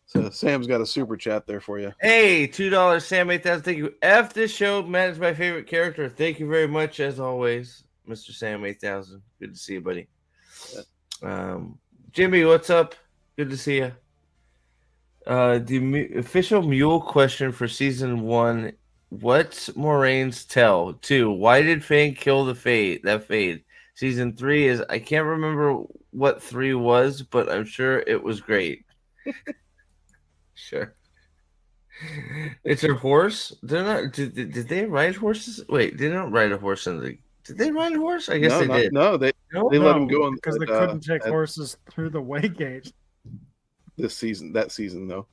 So Sam's got a super chat there for you. Hey, $2, Sam 8000. Thank you. F this show, Matt is my favorite character. Thank you very much, as always, Mr. Sam 8000. Good to see you, buddy. Jimmy, what's up? Good to see you. The official mule question for season 1: what's Moraine's tell? 2: why did Fang kill the Fade? That Fade. Season 3 is, I can't remember what 3 was, but I'm sure it was great. Sure. It's her horse. They're not. Did they ride horses? Wait, they don't ride a horse in the. Did they ride a horse? I guess they did. No, they let him go on because they couldn't take horses through the way gate. This season, that season though.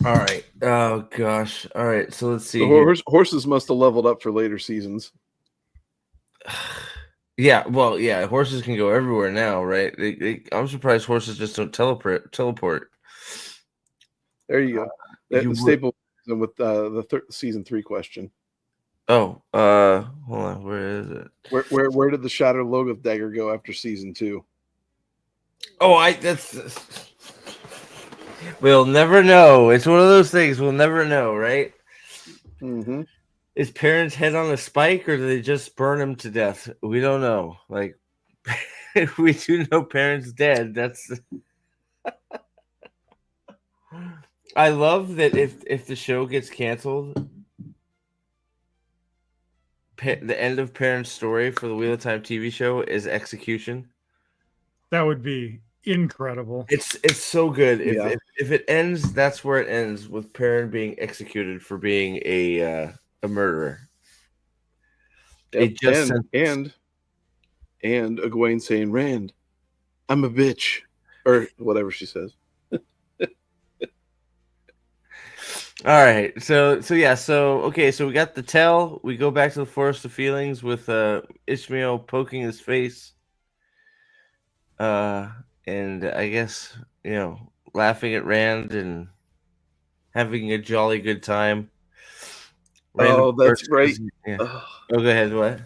All right. Oh gosh. All right. So let's see. Horses must have leveled up for later seasons. Yeah. Well, yeah. Horses can go everywhere now, right? I'm surprised horses just don't teleport. There you go. The staple with the season 3 question. Oh, hold on. Where is it? Where did the Shadow Logoth dagger go after season 2? Oh, that's. We'll never know. It's one of those things we'll never know, right? Mm-hmm. Is Perrin's head on a spike, or do they just burn him to death? We don't know. Like, we do know Perrin's dead. That's. I love that if the show gets canceled, the end of Perrin's story for the Wheel of Time TV show is execution. That would be incredible. It's so good. If it ends, that's where it ends, with Perrin being executed for being a murderer. Yep. And Egwene saying, "Rand, I'm a bitch," or whatever she says. All right, so okay, so we got the tell. We go back to the Forest of Feelings with Ishmael poking his face, and I guess laughing at Rand and having a jolly good time. Oh, that's right. Yeah. Oh, go ahead. What?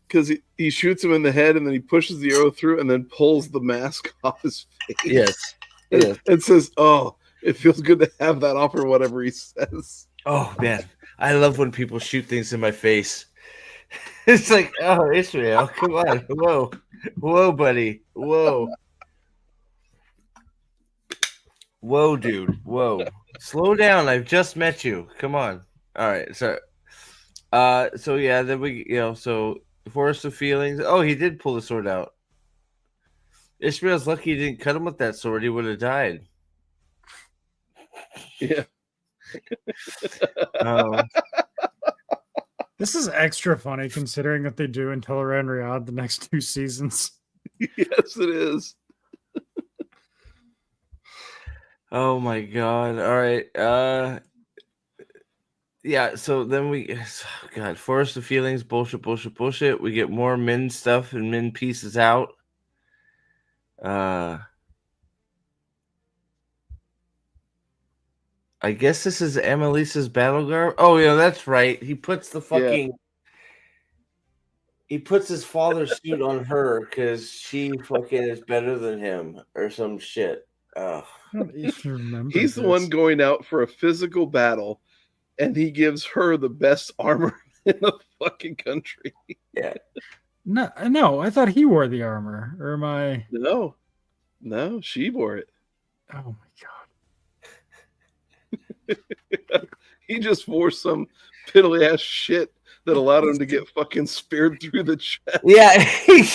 Because he shoots him in the head, and then he pushes the arrow through, and then pulls the mask off his face. Yes. And says, "Oh, it feels good to have that off," or whatever he says. Oh man, I love when people shoot things in my face. It's like, oh, Israel, come on, whoa, buddy, whoa, dude, whoa, slow down. I've just met you. Come on. All right, so yeah, then we, so Forest of Feelings. Oh, he did pull the sword out. Ishmael's lucky he didn't cut him with that sword. He would have died. Yeah. This is extra funny considering that they do in Tel'aran'rhiod the next 2 seasons. Yes, it is. Oh my god. All right. Yeah, so then Forest of Feelings, bullshit. We get more Min stuff and Min pieces out. I guess this is Annalise's battle garb. Oh, yeah, that's right. He puts the fucking... He puts his father's suit on her because she fucking is better than him or some shit. I don't even remember. He's the one going out for a physical battle, and he gives her the best armor in the fucking country. Yeah. No, I thought he wore the armor. Or am I... No, she wore it. Oh my god. He just wore some piddly ass shit that allowed him to get fucking speared through the chest. Yeah,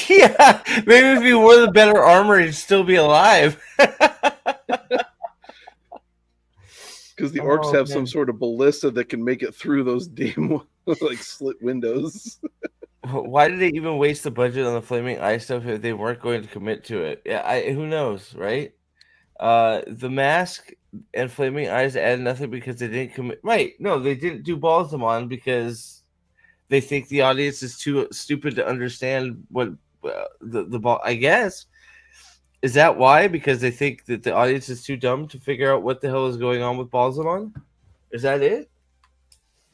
yeah. Maybe if he wore the better armor, he'd still be alive. Because the orcs have some sort of ballista that can make it through those damn like slit windows. Why did they even waste the budget on the flaming eye stuff if they weren't going to commit to it? Yeah, who knows, right? The mask and flaming eyes add nothing because they didn't commit. Right? No, they didn't do Balsamon because they think the audience is too stupid to understand what the ball. I guess is that why? Because they think that the audience is too dumb to figure out what the hell is going on with Balsamon. Is that it?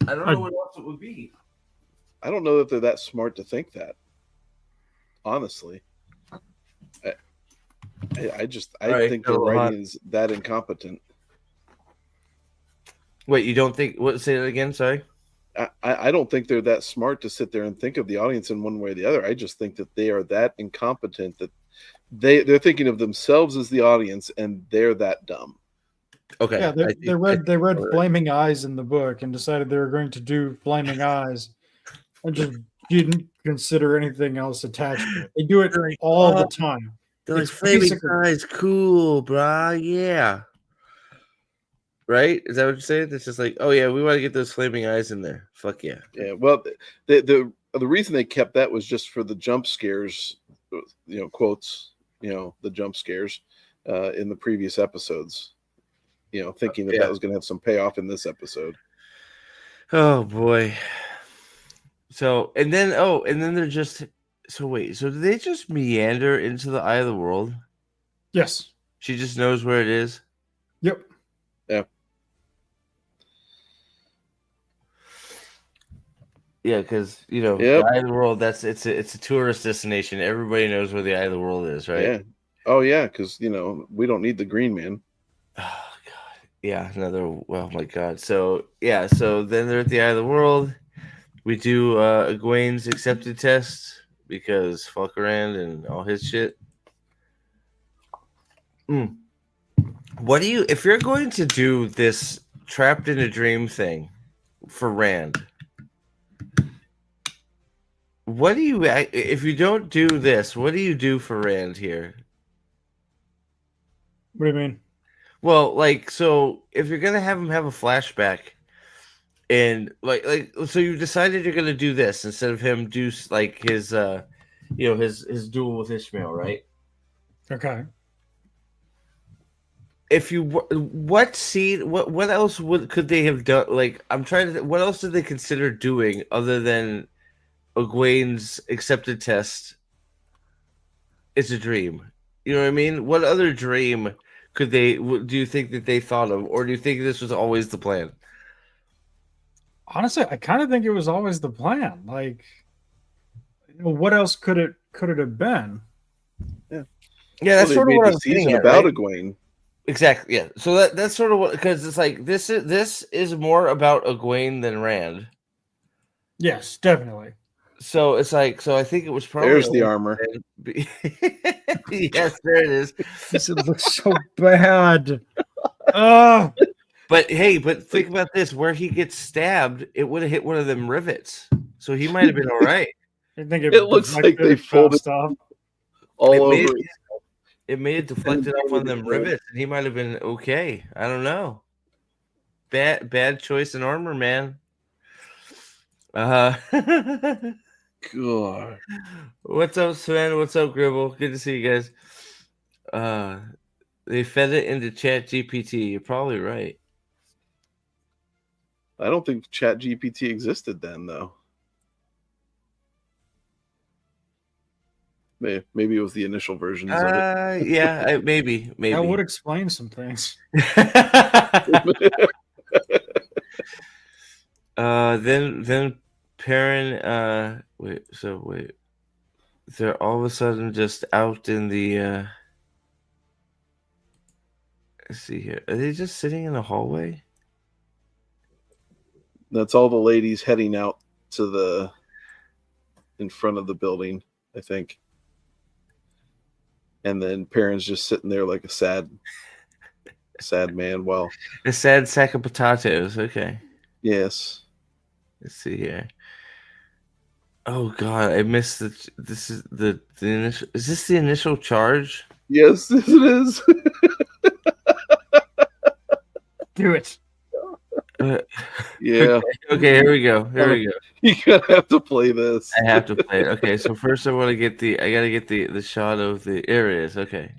I don't know what else it would be. I don't know that they're that smart to think that. Honestly, I Right, think their writing is that incompetent. Wait, you don't think? What? Say that again. Sorry. I don't think they're that smart to sit there and think of the audience in one way or the other. I just think that they are that incompetent that they're thinking of themselves as the audience, and they're that dumb. Okay. Yeah, they read Flaming Eyes in the book and decided they were going to do Flaming Eyes and just didn't consider anything else attached to it. They do it all the time. They're like It's Flaming basically- Eyes, cool, brah. Yeah. Right? Is that what you're saying? It's just like, oh yeah, we want to get those Flaming Eyes in there. Fuck yeah. Yeah. Well, the reason they kept that was just for the jump scares, quotes, the jump scares in the previous episodes. Thinking that was going to have some payoff in this episode. Oh boy. So and then they're just so do they just meander into the eye of the world? Yes. She just knows where it is. Yep. Yeah. Yeah, because the eye of the world, it's a tourist destination. Everybody knows where the eye of the world is, right? Yeah. Oh yeah, because we don't need the green man. Oh god. Yeah, oh my god. So then they're at the eye of the world. We do Egwene's accepted test because fuck around and all his shit. What do you, if you're going to do this trapped in a dream thing for Rand, what do you, if you don't do this, what do you do for Rand here? What do you mean? Well, so if you're gonna have him have a flashback, and so you decided you're gonna do this instead of him do his his duel with Ishmael, right? Okay. If you what scene, what else could they have done? I'm trying to, what else did they consider doing other than Egwene's accepted test? It's a dream. You know what I mean? What other dream do you think that they thought of, or do you think this was always the plan? Honestly, I kind of think it was always the plan. What else could it have been? Yeah, that's sort of what I'm saying about right? Egwene. Exactly. Yeah. So that's sort of what, because it's like this is more about Egwene than Rand. Yes, definitely. So it's like, so I think it was probably there's the armor. Yes, there it is. This looks so bad. But hey, think about this: where he gets stabbed, it would have hit one of them rivets, so he might have been all right. I think it looks like they folded off all over. It may have deflected off on them rivets, and he might have been okay. I don't know. Bad choice in armor, man. God. What's up, Sven? What's up, Gribble? Good to see you guys. They fed it into Chat GPT. You're probably right. I don't think Chat GPT existed then, though. Maybe it was the initial versions of it. Yeah, maybe. That would explain some things. Then Perrin, wait. They're all of a sudden just out in the let's see here. Are they just sitting in the hallway? That's all the ladies heading out to in front of the building, I think. And then Perrin's just sitting there like a sad man. Well, a sad sack of potatoes. Okay. Yes. Let's see here. Oh God, I missed this is the initial. Is this the initial charge? Yes, it is. Do it. Yeah. Okay, here we go. You're gonna have to play this. I have to play it. Okay, so first I gotta get the shot of the, there it is. Okay.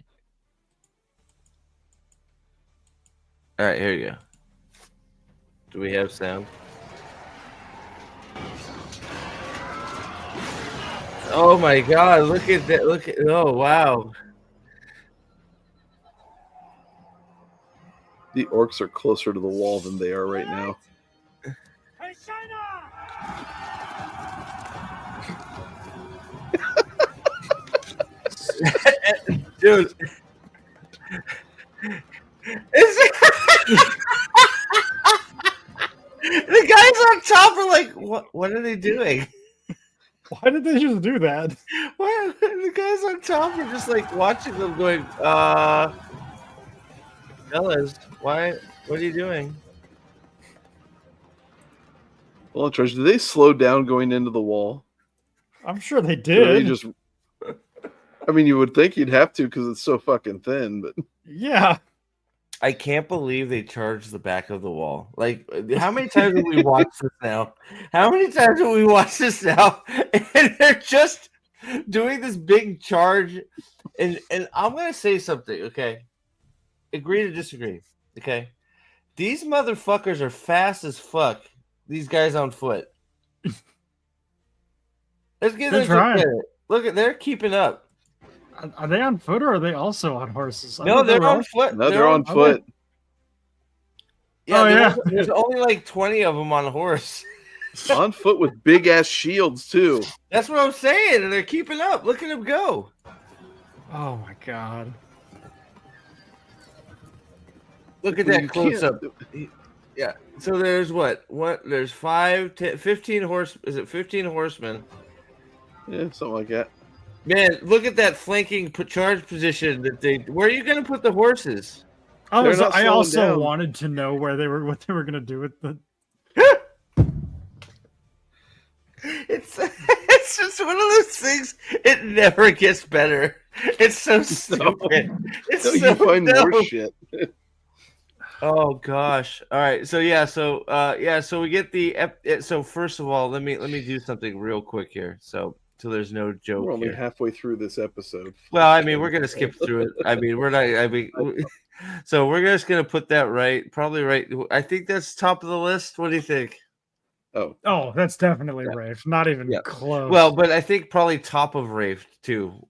All right, here we go. Do we have sound? Oh my God, look at that. Oh wow. The orcs are closer to the wall than they are right now. Dude. The guys on top are like, what are they doing? Why did they just do that? Why the guys on top are just like watching them going, fellas, what are you doing? Well, George, did they slow down going into the wall? I'm sure they Or they did. just. I mean, you would think you'd have to because it's so fucking thin, but Yeah. I can't believe they charged the back of the wall. Like, how many times have we watched this now? How many times have we watched this now? And they're just doing this big charge. And I'm gonna say something, okay? Agree to disagree. Okay. These motherfuckers are fast as fuck. These guys on foot. Let's give They're them some trying. credit. Look at they're keeping up. Are they on foot or are they also on horses? I No, thought they they're were on all- foot. no, they're on foot. Yeah, Oh, yeah. there's only like 20 of them on a horse. On foot with big ass shields too. That's what I'm saying, and they're keeping up. Look at them go. Oh my god. Look at Well, that you close can't- up. Yeah. So there's what? There's 5, 10, 15 horse. Is it 15 horsemen? Yeah, something like that. Man, look at that flanking charge position that they. Where are you going to put the horses? I They're not I slowing also down. wanted to know what they were gonna do with the. It's just one of those things. It never gets better. It's so stupid. It's No, so you find more dumb. shit. Oh gosh. All right. So yeah. So So we get the. So first of all, let me do something real quick here. So there's no joke We're only here. halfway through this episode. Well, I mean, we're gonna skip through it. I mean, we're not. I mean, so we're just gonna put that right. Probably right. I think that's top of the list. What do you think? Oh, Oh, that's definitely Yeah. Rafe. Not even Yeah. close. Well, but I think probably top of Rafe too.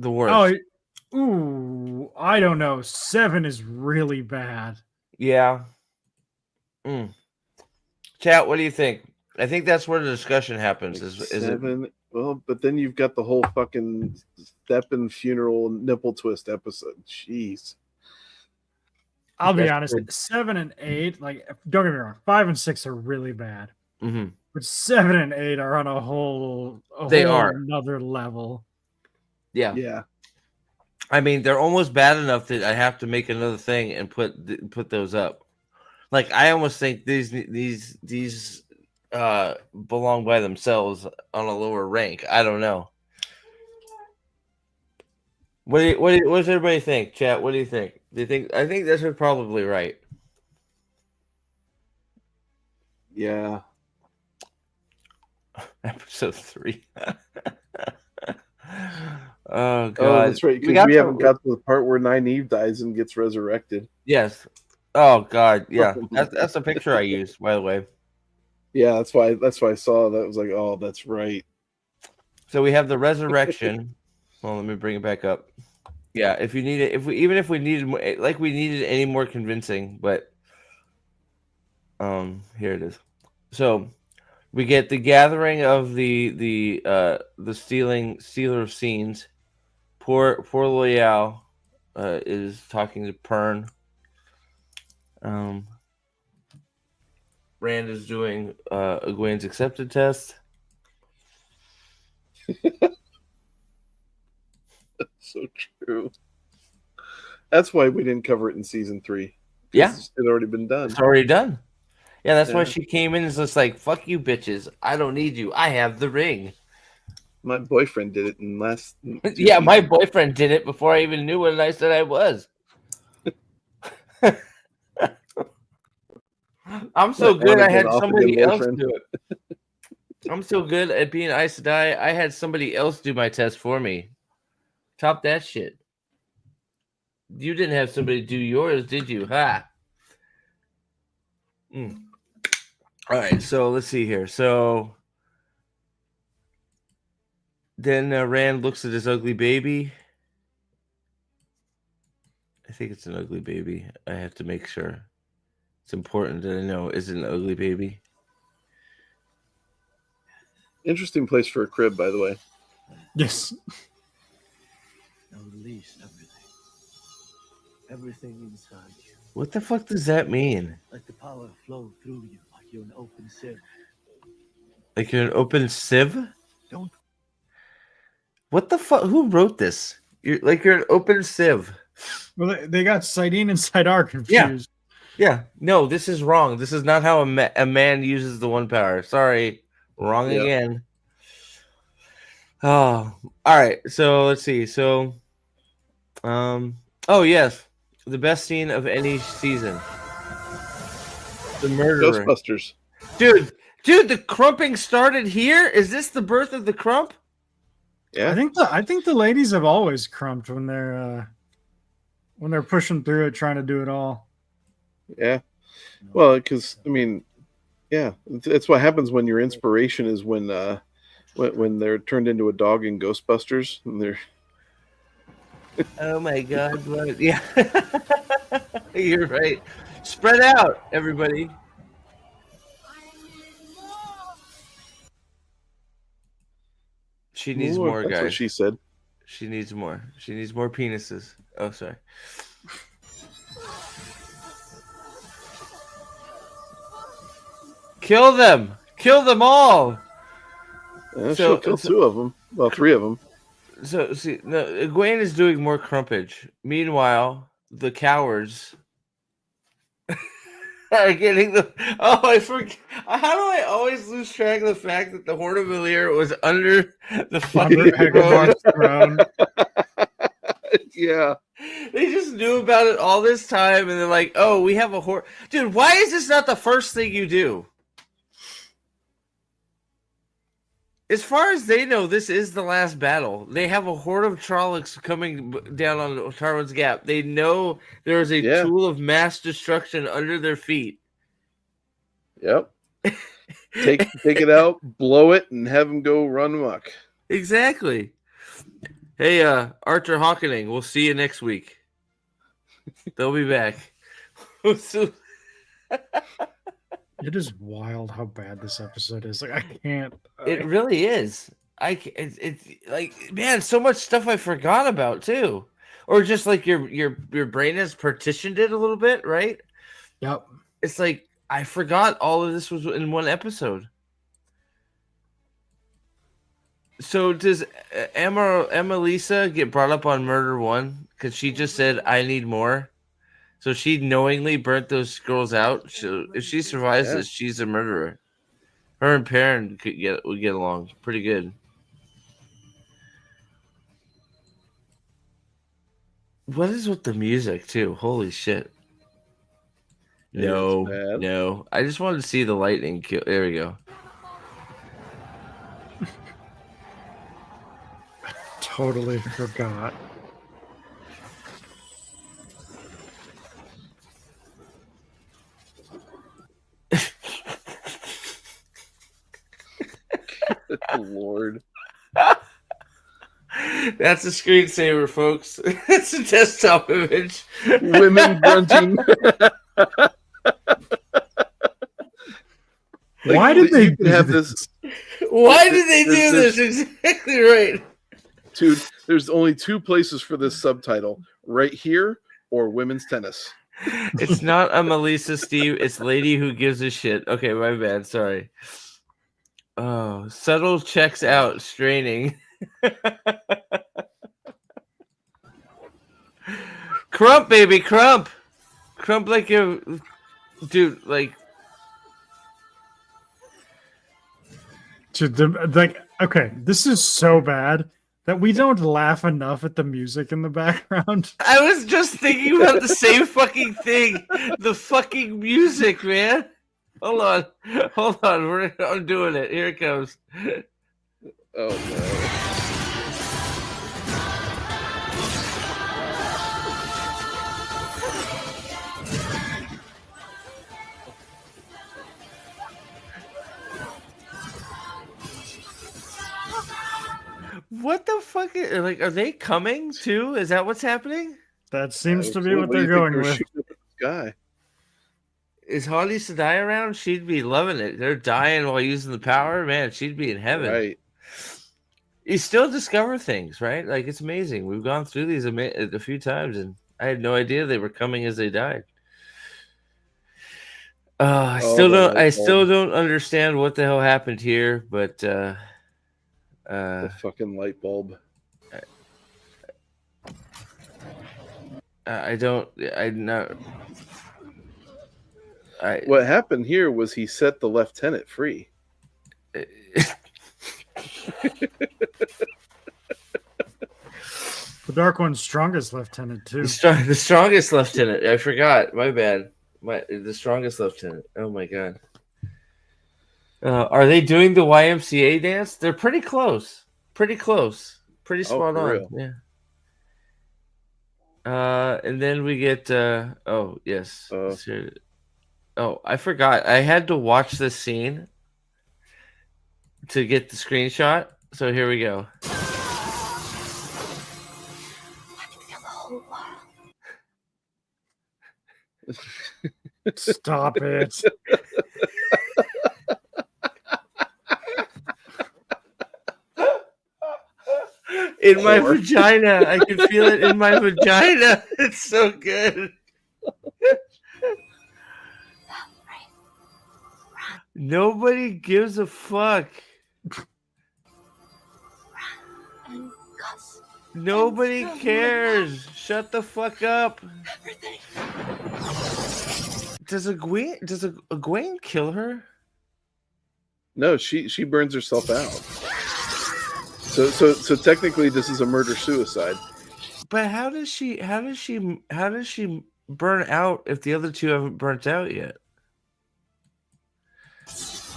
The worst. oh, ooh, I don't know. 7 is really bad. Yeah. Chat. What do you think? I think that's where the discussion happens. like Is it? 7. Well, but then you've got the whole fucking step and funeral nipple twist episode. Jeez. I'll be That's honest. good. 7 and 8, like, don't get me wrong. 5 and 6 are really bad, Mm-hmm. but 7 and 8 are on a whole another level. Yeah. Yeah. I mean, they're almost bad enough that I have to make another thing and put those up. Like, I almost think these belong by themselves on a lower rank. I don't know. What does everybody think, chat? What do you think? Do you think? I think this is probably right. Yeah. Episode 3. Oh god. Oh, that's right. Because we haven't got to the part where Nynaeve dies and gets resurrected. Yes. Oh god. Yeah. That's a picture I used, by the way. Yeah, that's why I saw that. I was like, oh, that's right. So we have the resurrection. Well, let me bring it back up. Yeah, if you need it, if we needed more, like we needed any more convincing, but here it is. So we get the gathering of the stealer of scenes. Poor Loyal is talking to Pern. Rand is doing Egwene's accepted test. So true. That's why we didn't cover it in season 3. Yeah, It had already been done. it's already done. Yeah, that's why Yeah. she came in and was just like, "Fuck you, bitches! I don't need you. I have the ring." My boyfriend did it in last. Yeah, my boyfriend did it before I even knew what I said I was. I'm so good. I had somebody else do it. I'm so good at being Aes Sedai. I had somebody else do my test for me. Top that shit. You didn't have somebody do yours, did you? Ha. All right, so let's see here. So then Rand looks at his ugly baby. I think it's an ugly baby. I have to make sure. It's important that I know is it an ugly baby. Interesting place for a crib, by the way. Yes. Now release everything. Everything inside you. What the fuck does that mean? Let the power flow through you like you're an open sieve. Like you're an open sieve? Don't. What the fuck? Who wrote this? You're an open sieve. Well, they got Sidene and Sidar confused. Yeah. No, this is wrong. This is not how a man uses the one power. Sorry. Wrong Yeah. again. Oh, all right. So let's see. So, oh yes, the best scene of any season. The murderer. Ghostbusters. Dude, the crumping started here. Is this the birth of the crump? Yeah. I think the ladies have always crumped when they're pushing through it, trying to do it all. Yeah. Well, because I mean, yeah, it's what happens when your inspiration is when they're turned into a dog in Ghostbusters, and they're Oh my god! What? Yeah, you're right. Spread out, everybody. She needs more, That's guys. what she said. She needs more. She needs more penises. Oh, sorry. Kill them! Kill them all! She'll kill two of them. Well, three of them. So, see, no, Egwene is doing more crumpage. Meanwhile, the cowards are getting the... Oh, I forget. How do I always lose track of the fact that the Horde of Valyr was under the fucking Hagelmar's throne. Yeah. They just knew about it all this time, and they're like, oh, we have a Horde... Dude, why is this not the first thing you do? As far as they know, this is the last battle. They have a horde of Trollocs coming down on Tarwin's Gap. They know there is a tool of mass destruction under their feet. Yep. Take it out, blow it, and have them go run amok. Exactly. Hey, Archer Hawkening, we'll see you next week. They'll be back. It is wild how bad this episode is. Like I can't. It really is. It's like, man, so much stuff I forgot about too, or just like your brain has partitioned it a little bit, right? Yep. It's like I forgot all of this was in one episode. So does Lisa get brought up on Murder One because she just said I need more? So she knowingly burnt those girls out. So if she survives this, she's a murderer. Her and Perrin would get along pretty good. What is with the music too? Holy shit! No. I just wanted to see the lightning kill. There we go. Totally forgot. Lord. That's a screensaver, folks. It's a desktop image. Women grunting. Why did they have this? Why did they do this? Exactly right. Dude, there's only two places for this subtitle: right here or women's tennis. It's not a Melissa, Steve. It's lady who gives a shit. Okay, my bad. Sorry. Oh, subtle checks out, straining. Crump, baby, crump. Crump like a dude, like. Okay, this is so bad that we don't laugh enough at the music in the background. I was just thinking about the same fucking thing. The fucking music, man. Hold on. I'm doing it. Here it comes. Oh no. What the fuck? Are they coming too? Is that what's happening? That seems to be what they're going with. Guy. Is Halisa die around? She'd be loving it. They're dying while using the power. Man, she'd be in heaven. Right. You still discover things, right? Like, it's amazing. We've gone through these a few times, and I had no idea they were coming as they died. I still don't understand what the hell happened here, but The fucking light bulb. What happened here was he set the lieutenant free. The Dark One's strongest lieutenant too. The strongest lieutenant. I forgot. My bad. The strongest lieutenant. Oh my god. Are they doing the YMCA dance? They're pretty close. Pretty spot on. Real? Yeah. And then we get. Oh yes. Oh, I forgot. I had to watch this scene to get the screenshot. So here we go. Stop it. In my vagina. I can feel it in my vagina. It's so good. Nobody gives a fuck. Nobody cares. Shut the fuck up. Does Egwene kill her? No, she burns herself out. So technically this is a murder suicide. But how does she burn out if the other two haven't burnt out yet?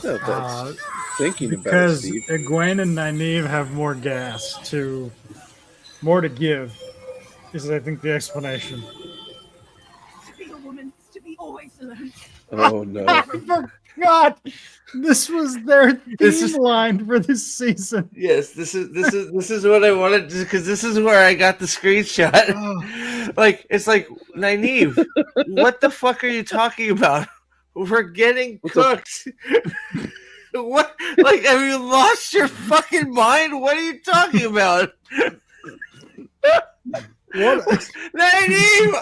No, that's thinking about it, because Steve. Egwene and Nynaeve have more to give. Is I think the explanation. To be a woman is to be always alone. Oh no. I forgot. This was their theme line for this season. Yes, this is what I wanted because this is where I got the screenshot. Like, it's like, Nynaeve, what the fuck are you talking about? We're getting cooked. What? Like, have you lost your fucking mind? What are you talking about? What? Nynaeve,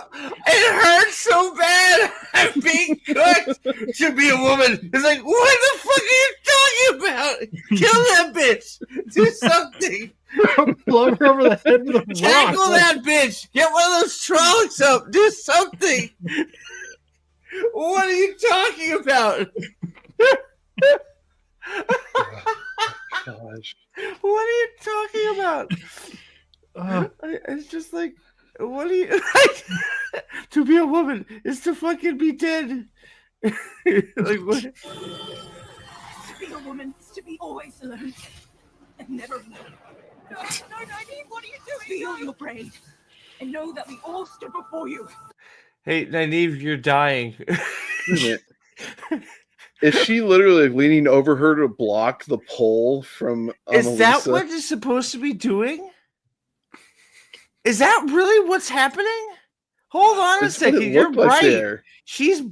it hurts so bad. I'm being cooked to be a woman. It's like, what the fuck are you talking about? Kill that bitch. Do something. Blow her over the head with a rock. Tackle that bitch. Get one of those trolls up. Do something. What are you talking about? Gosh. What are you talking about? It's just like, what are you to be a woman is to fucking be dead. Like, what? To be a woman is to be always alone and never alone. No, Nynaeve, what are you doing? Feel your brain and know that we all stood before you. Hey, Nynaeve, you're dying. Wait a minute. Is she literally leaning over her to block the pole from Is that Annalisa? what you're supposed to be doing? Is that really what's happening? Hold on a That's what second. it You're looked like right. there. She is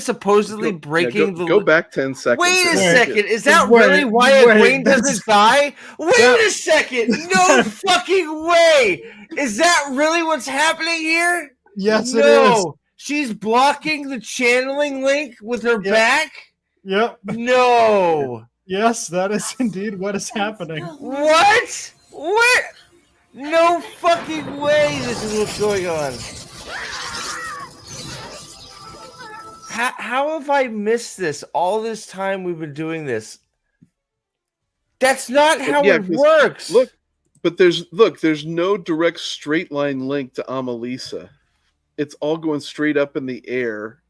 supposedly breaking the. Go back 10 seconds. Wait a and second. Is that Wait, really why Egwene doesn't die? Wait a second. No fucking way. Is that really what's happening here? Yes, it is. She's blocking the channeling link with her back? Yep. No. Yes, that is indeed what is happening. What? What? No fucking way this is what's going on. How have I missed this all this time we've been doing this? That's not how it works. Look, there's no direct straight line link to Amalisa. It's all going straight up in the air,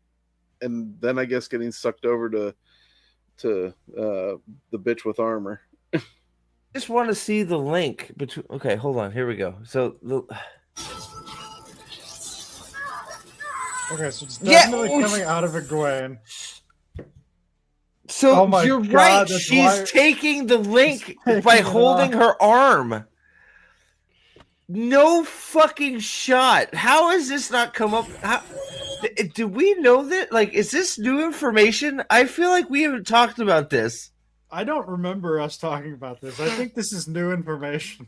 and then I guess getting sucked over to the bitch with armor. Just want to see the link between. Okay, hold on. Here we go. So Okay, so it's definitely coming out of Egwene. So Oh my you're God, right. that's She's why- taking the link taking by it holding off. her arm. No fucking shot. How has this not come up? Do we know that? Like, is this new information? I feel like we haven't talked about this. I don't remember us talking about this. I think this is new information.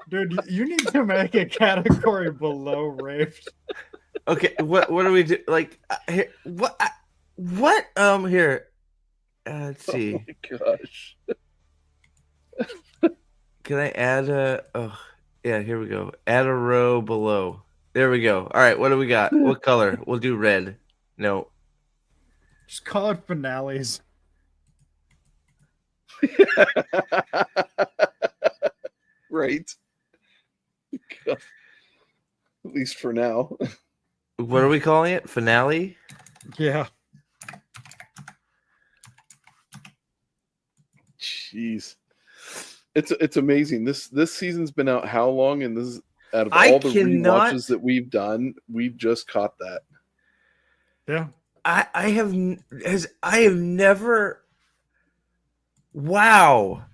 Dude, you need to make a category below raped. Okay, what do we do? Like, here, what? Here, let's Oh see. my gosh. Can I add a? Oh, yeah. Here we go. Add a row below. There we go. All right. What do we got? What color? We'll do red. No. Just call it finales. Right. God. At least for now. What are we calling it? Finale. Yeah. Jeez. It's amazing. This season's been out how long? And this is out of I all the cannot- rewatches that we've done, we've just caught that. Yeah. I have never. Wow.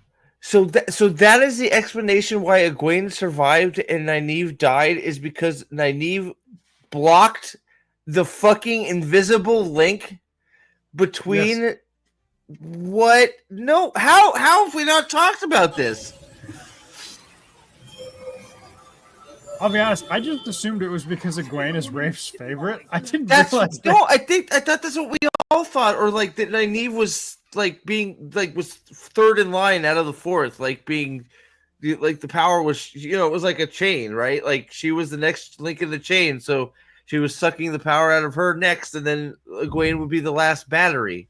So that is the explanation why Egwene survived and Nynaeve died, is because Nynaeve blocked the fucking invisible link between. Yes. What? No. How have we not talked about this? I'll be honest, I just assumed it was because Egwene is Rafe's favorite. I didn't That's realize that. no. I thought that's what we all thought, or like that Nynaeve was like being like was third in line out of the fourth, like being like the power was, you know, it was like a chain, right? Like she was the next link in the chain, so she was sucking the power out of her next, and then Egwene would be the last battery.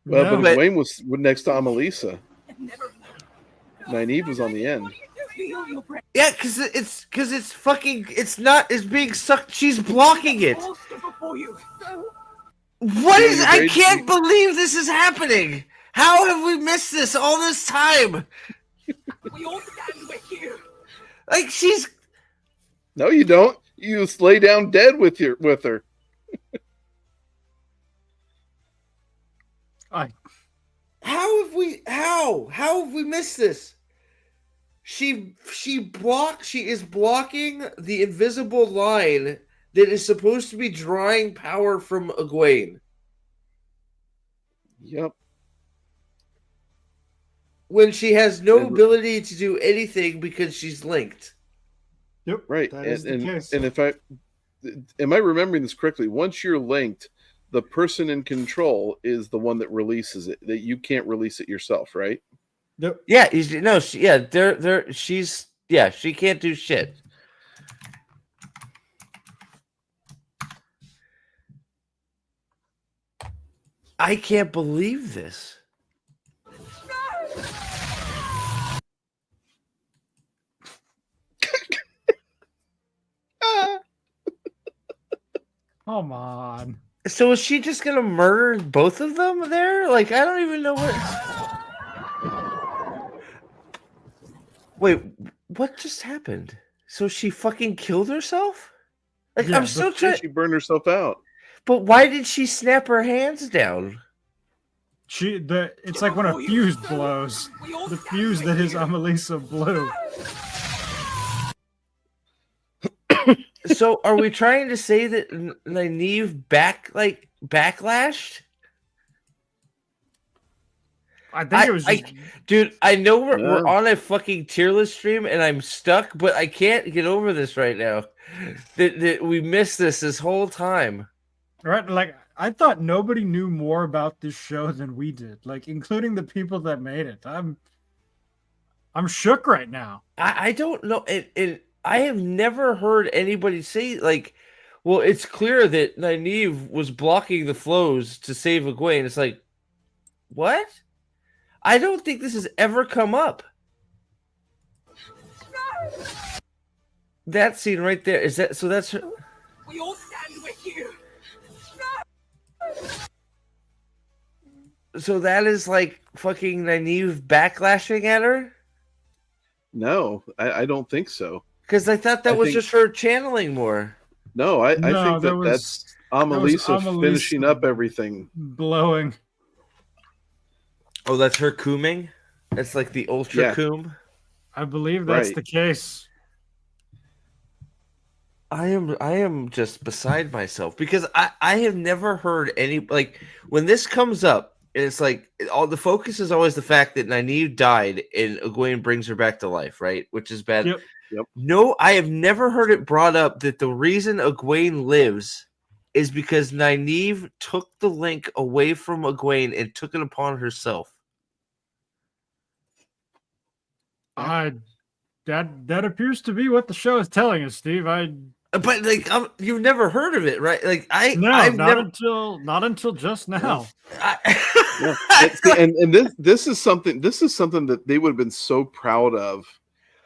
Well, No. but Egwene was next to Amalisa. And never Nynaeve was on the end. What are you doing? Feel your brain. Yeah, because it's fucking, it's not, it's being sucked. She's blocking it. All stood before you. So What is? I Rage- can't believe this is happening. How have we missed this all this time? we all stand with you. Like she's. No, you don't. You just lay down dead with her. How have we missed this? She is blocking the invisible line that is supposed to be drawing power from Egwene. Yep. When she has no And- ability to do anything because she's linked. Yep. Right. That is the case. And if am I remembering this correctly? Once you're linked, the person in control is the one that releases it. That you can't release it yourself, right? Yep. Yeah, she can't do shit. I can't believe this. Come on. So is she just gonna murder both of them there? Like, I don't even know what. Wait, what just happened? So she fucking killed herself? Like, Yeah, I'm still trying. She burned herself out. But why did she snap her hands down? It's like when a fuse blows. We all The stand fuse with that is you. Amalisa blew. So are we trying to say that Nynaeve backlashed? I think it was just Dude, I know we're No. on a fucking tier list stream and I'm stuck, but I can't get over this right now. That we missed this whole time. right. Like I thought nobody knew more about this show than we did, like including the people that made it. I'm shook right now. I don't know. I have never heard anybody say, like, well, it's clear that Nynaeve was blocking the flows to save Egwene. It's like, what? I don't think this has ever come up. That scene right there, is that, so that's her. We all stand with you. So that is like fucking Nynaeve backlashing at her? No, I don't think so. Because I thought that I was think- just her channeling more. No, I No, think that's Amalisa Amalisa finishing up everything. Blowing. Oh, that's her cooming? That's like the ultra Yeah. coom? I believe that's Right. the case. I am just beside myself because I have never heard any like when this comes up, it's like all the focus is always the fact that Nynaeve died and Egwene brings her back to life, right? Which is bad. Yep. No, I have never heard it brought up that the reason Egwene lives is because Nynaeve took the link away from Egwene and took it upon herself. That appears to be what the show is telling us, Steve. But like you've never heard of it, right? Like No, I've not never. until just now. Yeah. And this is something that they would have been so proud of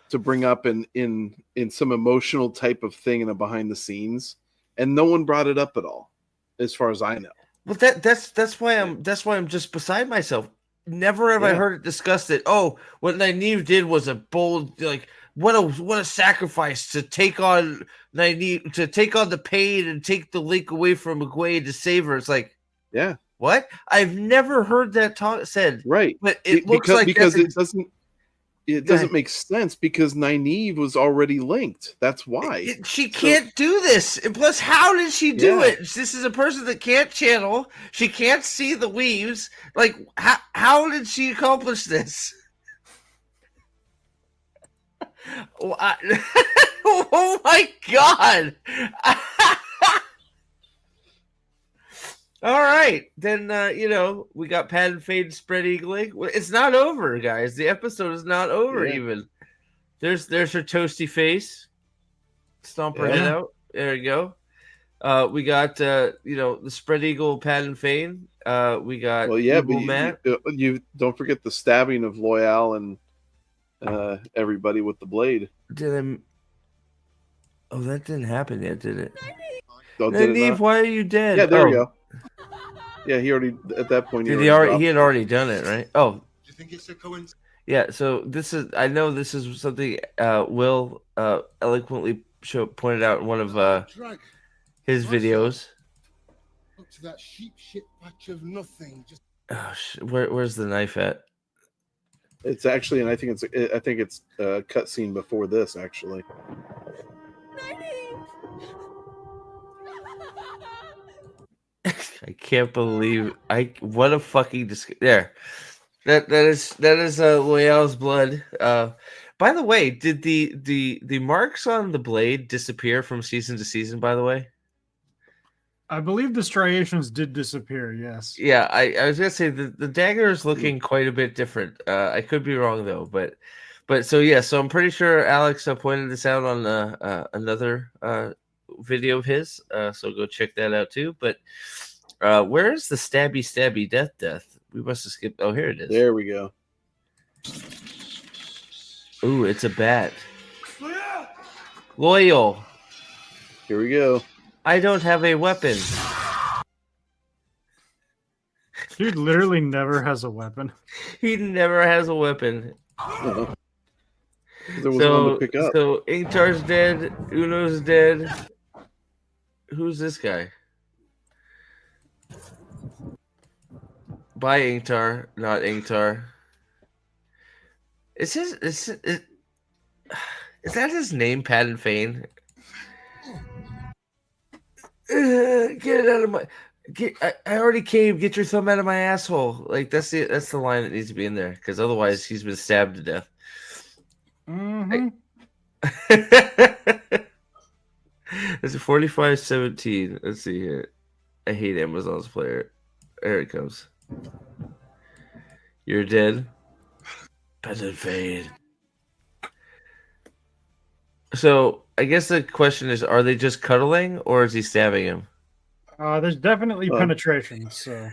to bring up in some emotional type of thing in a behind the scenes, and no one brought it up at all, as far as I know. Well, that's why I'm just beside myself. Never have I Yeah. heard it discussed that. Oh, what Nynaeve did was a bold, like what a sacrifice to take on Nynaeve, to take on the pain and take the link away from Egwene to save her. It's like, Yeah, what? I've never heard that said. right. But it looks like because that's it Go doesn't ahead. make sense because Nynaeve was already linked. That's why. She can't do this. And plus, how did she do Yeah. it? This is a person that can't channel. She can't see the leaves. Like, how did she accomplish this? Oh my god! All right, then we got Pat and Fade spread eagling. It's not over, guys. The episode is not over. Yeah. Even there's her toasty face. Stomp her head Yeah. out. There you go. We got the spread eagle Pat and Fane. We got Well, yeah, Eagle but Matt. you don't forget the stabbing of Loyal and everybody with the blade. Oh, that didn't happen yet, did it? Oh, did it Nynaeve, not? why are you dead? Yeah, there Oh, we go. Yeah, he already at that point. Did he he already? dropped He had it. already done it, right? Oh, Do you think it's a coincidence? yeah. So I know this is something Will eloquently pointed out in one of Drag his videos. up to that sheep shit patch of nothing. Just Oh, where's the knife at? It's actually, and I think it's a cutscene before this actually. I can't believe what a fucking there. That is Loyal's blood. By the way, did the marks on the blade disappear from season to season? By the way, I believe the striations did disappear. Yes. yeah, I was gonna say the dagger is looking quite a bit different. I could be wrong though, but so yeah, so I'm pretty sure Alex pointed this out on another video of his. So go check that out too. But where's the stabby death? We must have skipped. Oh, here it is. There we go. Ooh, it's a bat. Loyal. Here we go. I don't have a weapon. Dude literally never has a weapon. He never has a weapon. Uh-huh. There was one to pick up. So Ingtar's dead. Uno's dead. Who's this guy? By Ingtar, not Ingtar. Is that his name, Pat and Fane? Get it out of my. I already came. Get your thumb out of my asshole. Like that's the line that needs to be in there because otherwise he's been stabbed to death. Mm-hmm. It's a 45-17. Let's see here. I hate Amazon's player. There it comes. You're dead. Peasant fade. So I guess the question is: are they just cuddling, or is he stabbing him? There's definitely penetration. So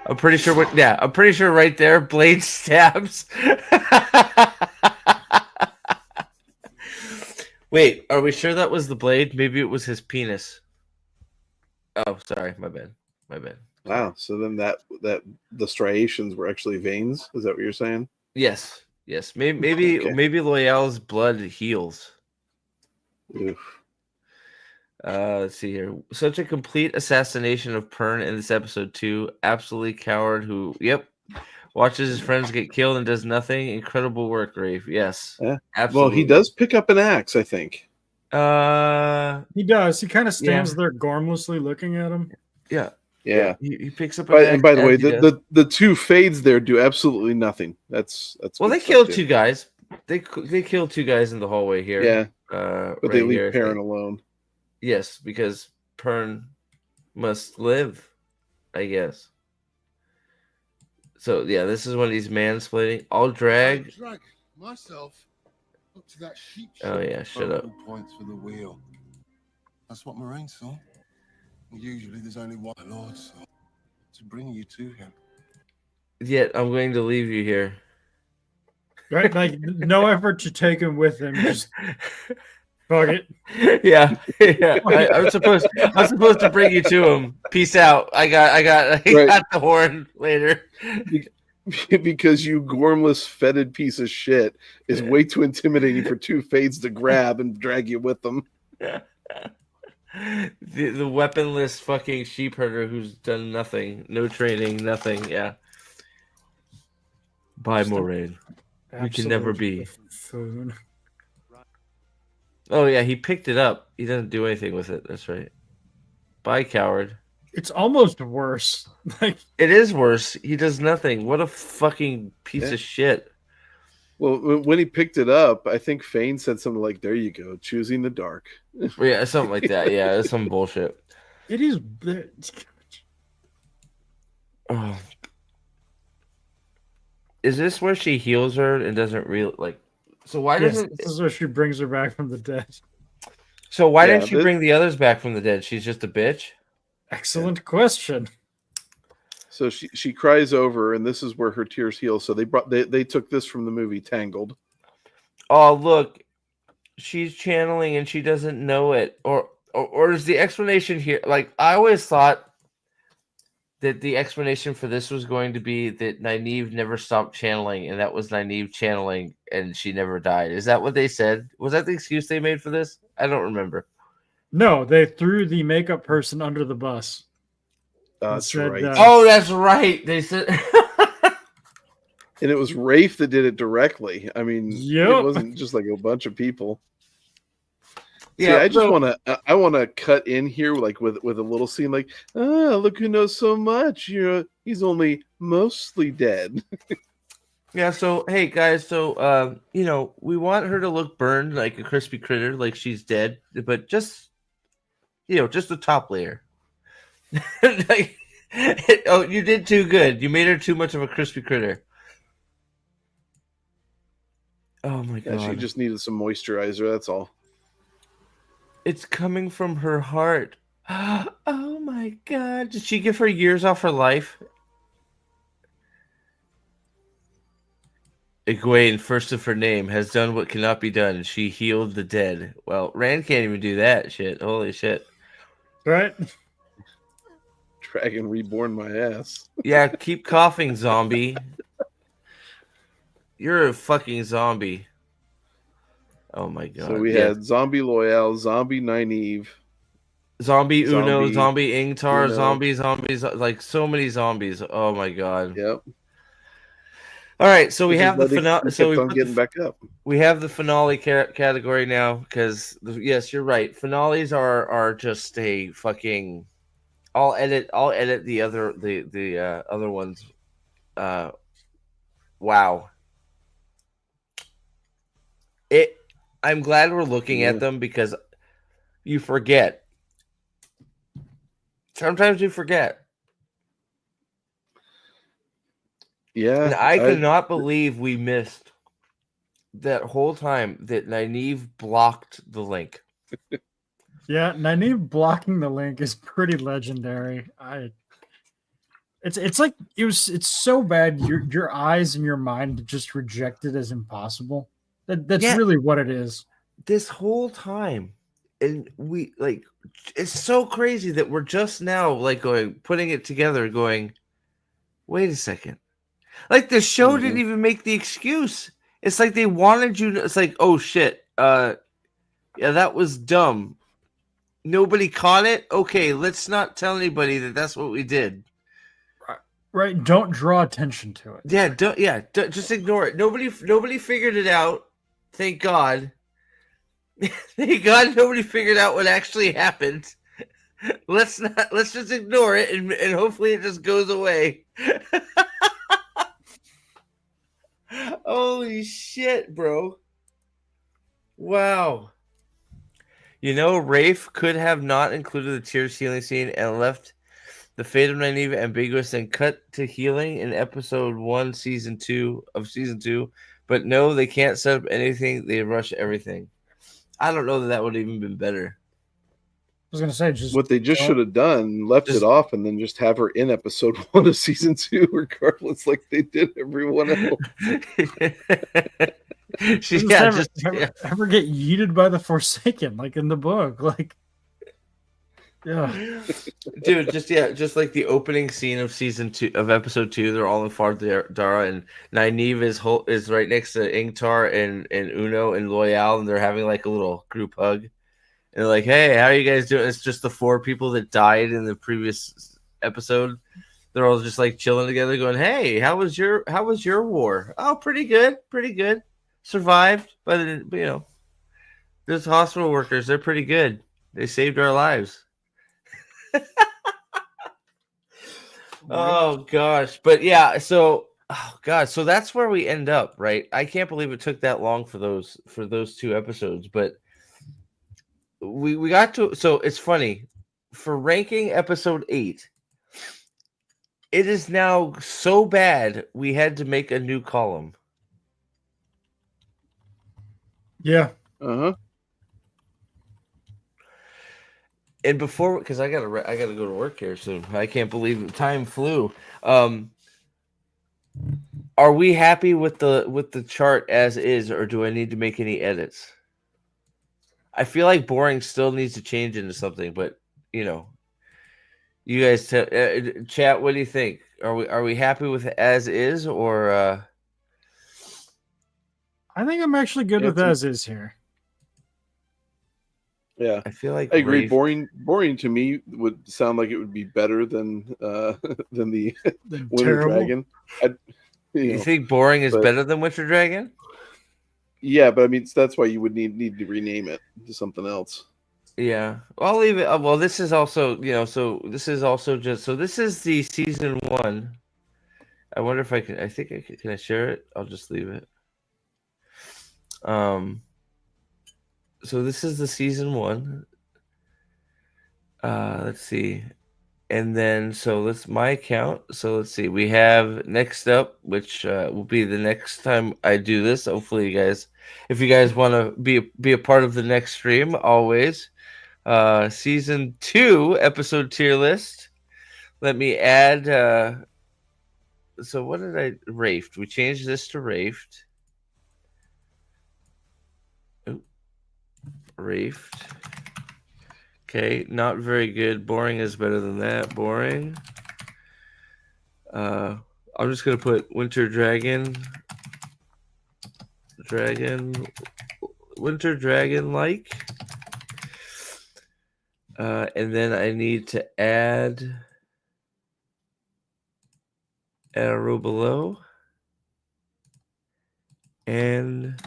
I'm pretty sure. I'm pretty sure right there, blade stabs. Wait, are we sure that was the blade? Maybe it was his penis. Oh, sorry, my bad. Wow. So then that the striations were actually veins. Is that what you're saying? Yes. Maybe Okay. maybe Loyal's blood heals. Oof. Let's see here. Such a complete assassination of Pern in this episode too. Absolutely coward who. Yep. Watches his friends get killed and does nothing. Incredible work, Rafe. Yes, Yeah. absolutely. Well, he does pick up an axe, I think. He does. He kind of stands Yeah. there gormlessly looking at him. Yeah. Yeah. He picks up an axe. And by the as way, he does. the two fades there do absolutely nothing. That's Well, good they stuff, killed too. two guys. They killed two guys in the hallway here. Yeah, but they right leave here, I Perrin think. alone. Yes, because Pern must live, I guess. So yeah, this is when he's mansplaining. I'll drag. I'd drag myself up to that sheep Oh shit. yeah, shut up. Focal points for the wheel. That's what Marines saw. Usually there's only one Lord saw to bring you to him. Yet I'm going to leave you here. Right? Like no effort to take him with him. Just fuck it. Yeah, yeah. I'm supposed to bring you to him. Peace out. I got the horn later. Because you gormless, fetid piece of shit is way too intimidating for two fades to grab and drag you with them. The weaponless fucking sheep herder who's done nothing, no training, nothing. Yeah. Bye, Moraine. We can never be. Food. Oh yeah, he picked it up. He doesn't do anything with it. That's right. Bye, coward. It's almost worse. Like It is worse. He does nothing. What a fucking piece of shit. Well, when he picked it up, I think Fane said something like, "There you go, choosing the dark." Yeah, something like that. Yeah, it's some bullshit. it is. Oh. Is this where she heals her and doesn't really like? So why Yes, doesn't? this is where she brings her back from the dead. So why Yeah, didn't she bring the others back from the dead? She's just a bitch. Excellent question. So she cries over, and this is where her tears heal. So they took this from the movie Tangled. Oh look, she's channeling and she doesn't know it, or is the explanation here? Like I always thought that the explanation for this was going to be that Nynaeve never stopped channeling, and that was Nynaeve channeling, and she never died. Is that what they said? Was that the excuse they made for this? I don't remember. No, they threw the makeup person under the bus. That's said, right. Oh, that's right. They said. And it was Rafe that did it directly. I mean, Yep. It wasn't just like a bunch of people. Yeah, I just want to cut in here like with a little scene like, look who knows so much. He's only mostly dead. Yeah, so hey guys, so we want her to look burned like a crispy critter, like she's dead, but just just the top layer. Like, oh, you did too good. You made her too much of a crispy critter. Oh my god. Yeah, she just needed some moisturizer, that's all. It's coming from her heart. Oh my god. Did she give her years off her life? Egwene, first of her name, has done what cannot be done. She healed the dead. Well, Rand can't even do that shit. Holy shit. Right? Dragon reborn my ass. Yeah, keep coughing, zombie. You're a fucking zombie. Oh my god. So we had Zombie Loyal, Zombie Nynaeve, Zombie Uno, Zombie Ingtar, Uno. zombies, like so many zombies. Oh my god. Yep. All right, so we have the finale. So we kept on getting back up. We have the finale category now because yes, you're right. Finales are just a fucking. I'll edit the other ones. Wow. I'm glad we're looking at them because you forget. Sometimes you forget. Yeah. And I cannot believe we missed that whole time that Nynaeve blocked the link. Yeah, Nynaeve blocking the link is pretty legendary. It's like it's so bad your eyes and your mind just reject it as impossible. That's really what it is. This whole time, and we like it's so crazy that we're just now like putting it together, going, wait a second. Like the show didn't even make the excuse. It's like they wanted you to, it's like, oh shit. Yeah, that was dumb. Nobody caught it. Okay, let's not tell anybody that that's what we did. Right. Don't draw attention to it. Yeah, just ignore it. Nobody figured it out. Thank God. Thank God nobody figured out what actually happened. Let's just ignore it and hopefully it just goes away. Holy shit, bro. Wow. You know, Rafe could have not included the tears healing scene and left the fate of Nynaeve ambiguous and cut to healing in episode 1, season 2 of season 2. But no, they can't set up anything. They rush everything. I don't know that would have even been better. I was gonna say just What they just should have done, left Just- it off, and then just have her in episode 1 of season 2, regardless, like they did everyone else. just ever get yeeted by the Forsaken, like in the book. Like, yeah. Dude, just like the opening scene of season 2 of episode 2, they're all in Far Dara, and Nynaeve is right next to Ingtar and Uno and Loyal, and they're having like a little group hug. And they're like, "Hey, how are you guys doing?" It's just the 4 people that died in the previous episode. They're all just like chilling together, going, "Hey, how was your war?" "Oh, pretty good. Survived, but those hospital workers, they're pretty good. They saved our lives." Oh gosh, but yeah, so so that's where we end up, right? I can't believe it took that long for those 2 episodes, but we got to. So it's funny for ranking episode 8. It is now so bad we had to make a new column. Yeah. Uh-huh. And before, because I gotta go to work here soon. I can't believe time flew. Are we happy with the chart as is, or do I need to make any edits? I feel like boring still needs to change into something, but you guys chat. What do you think? Are we happy with it as is, or? I think I'm actually good with as is here. Yeah, I feel like I agree. Boring to me would sound like it would be better than the Winter terrible. Dragon. You think boring is better than Winter Dragon? Yeah, but I mean that's why you would need to rename it to something else. Yeah, I'll leave it. Well, this is also this is also this is the season 1. I wonder if I can. I think I can. Can I share it? I'll just leave it. So this is the season 1. Let's see. And then, my account. So let's see. We have next up, which will be the next time I do this. Hopefully, you guys, if you guys want to be a part of the next stream, always. Season 2 episode tier list. Let me add. So what did I Rafed? We changed this to Rafed. Rafed. Okay, not very good. Boring is better than that. Boring. I'm just gonna put Winter Dragon. Winter Dragon like. And then I need to add a row below and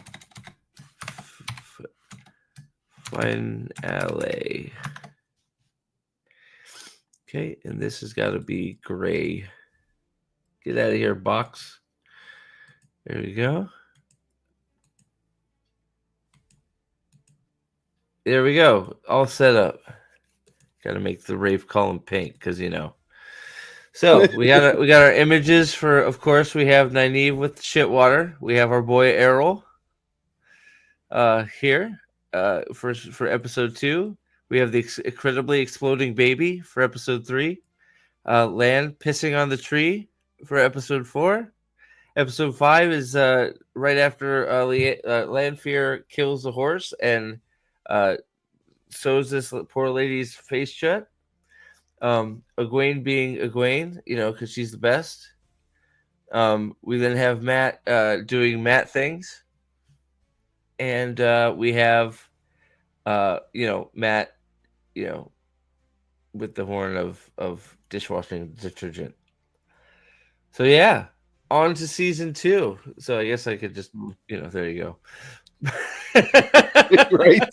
finale. Okay, and this has got to be gray. Get out of here, box. There we go. There we go. All set up. Got to make the rave column pink because So we got our images for. Of course, we have Nynaeve with Shitwater. We have our boy Errol. Here. For episode 2. We have the incredibly exploding baby for episode 3. Land pissing on the tree for episode 4. Episode 5 is right after Lanfear kills the horse and sews this poor lady's face shut. Egwene being Egwene, because she's the best. We then have Matt doing Matt things. And we have Matt, with the horn of dishwashing detergent. So yeah, on to season 2. So I guess I could just, there you go. Right?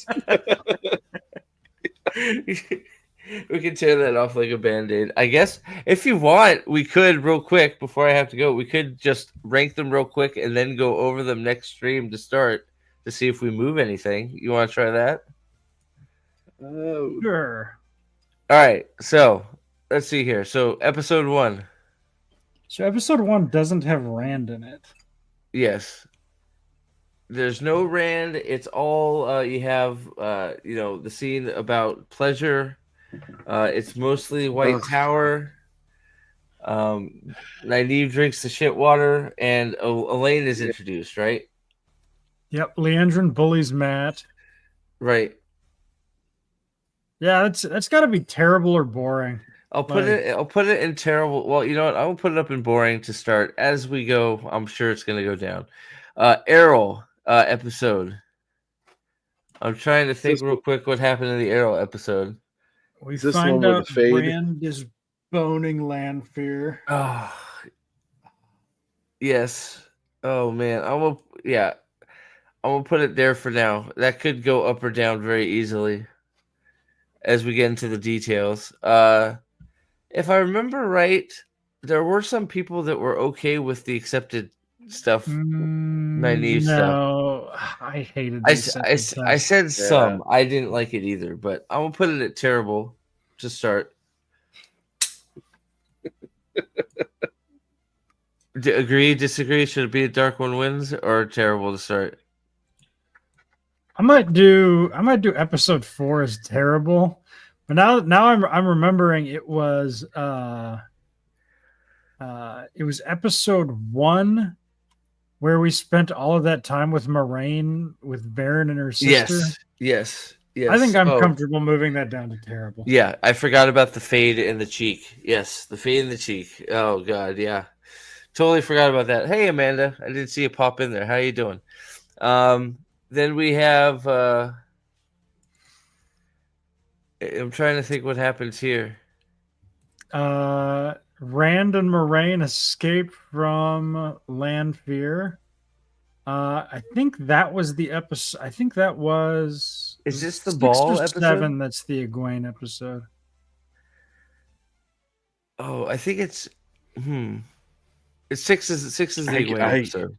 We can tear that off like a band-aid. I guess if you want, we could real quick before I have to go. We could just rank them real quick and then go over them next stream to start to see if we move anything. You want to try that? Oh, Sure. All right. So let's see here. So episode 1. So episode 1 doesn't have Rand in it. Yes. There's no Rand. It's all you have. The scene about pleasure. It's mostly White Ugh. Tower. Nynaeve drinks the shit water, and Elaine is introduced, right? Yep, Leandrin bullies Matt. Right. Yeah, that's got to be terrible or boring. I'll put it in terrible. Well, you know what? I will put it up in boring to start. As we go, I'm sure it's going to go down. Errol episode. I'm trying to think real quick what happened in the Arrow episode. We Is this the find one with out the fade? Rand is boning Lanfear. Oh, yes. Oh man, I'm gonna put it there for now. That could go up or down very easily as we get into the details. If I remember right, there were some people that were okay with the accepted stuff. Nynaeve stuff. No, I hated this. I said some. I didn't like it either, but I'm gonna put it at terrible to start. Agree, disagree? Should it be a Dark One Wins or terrible to start? I might do episode 4 as terrible, but now I'm remembering it was episode 1 where we spent all of that time with Moraine, with Baron and her sister. Yes. I think I'm comfortable moving that down to terrible. Yeah, I forgot about the fade in the cheek. Yes, the fade in the cheek. Oh god, yeah. Totally forgot about that. Hey Amanda, I didn't see you pop in there. How you doing? Then we have I'm trying to think what happens here. Rand and Moraine escape from Lanfear. I think that was the episode. I think that was. Is this the 6 ball or episode? 7? That's the Egwene episode. Oh, I think it's. It's 6 is the Egwene episode.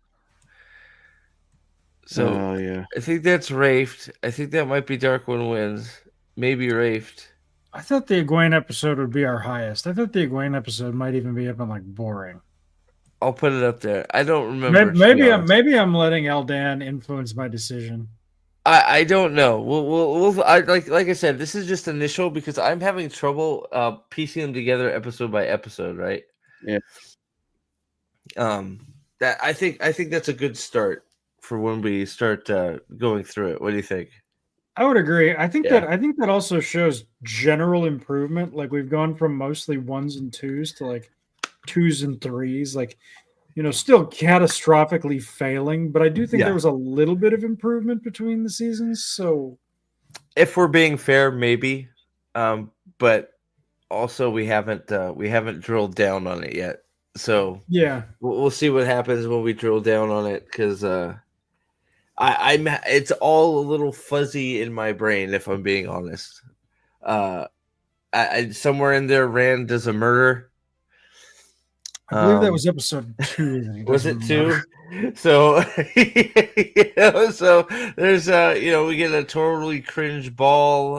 So yeah. I think that's Rafed. I think that might be Dark One Wins. Maybe Rafed. I thought the Egwene episode would be our highest. I thought the Egwene episode might even be up on like boring. I'll put it up there. I don't remember. Maybe I'm letting Eldan influence my decision. I don't know. Like I said, this is just initial because I'm having trouble piecing them together episode by episode, right? Yeah. That I think that's a good start for when we start going through it. What do you think? I would agree. I think that also shows general improvement. Like we've gone from mostly 1s and 2s to like 2s and 3s. Like, still catastrophically failing, but I do think there was a little bit of improvement between the seasons. So, if we're being fair, maybe, but also we haven't drilled down on it yet. So yeah, we'll see what happens when we drill down on it because I'm it's all a little fuzzy in my brain if I'm being honest. I somewhere in there, Rand does a murder. I believe that was episode 2. Was it 2? So, so there's we get a totally cringe ball.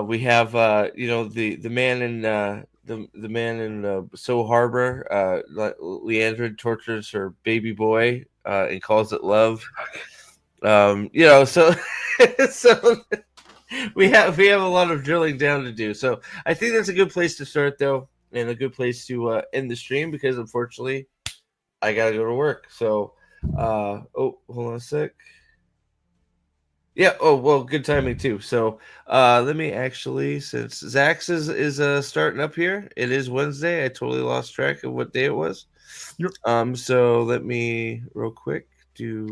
We have the man in the man in So Harbor. Leandrin tortures her baby boy and calls it love. So so we have a lot of drilling down to do. So I think that's a good place to start though. And a good place to end the stream because unfortunately I gotta go to work. So hold on a sec. Yeah, good timing too. So let me actually, since Zach's is starting up here, it is Wednesday. I totally lost track of what day it was. Yep. So let me real quick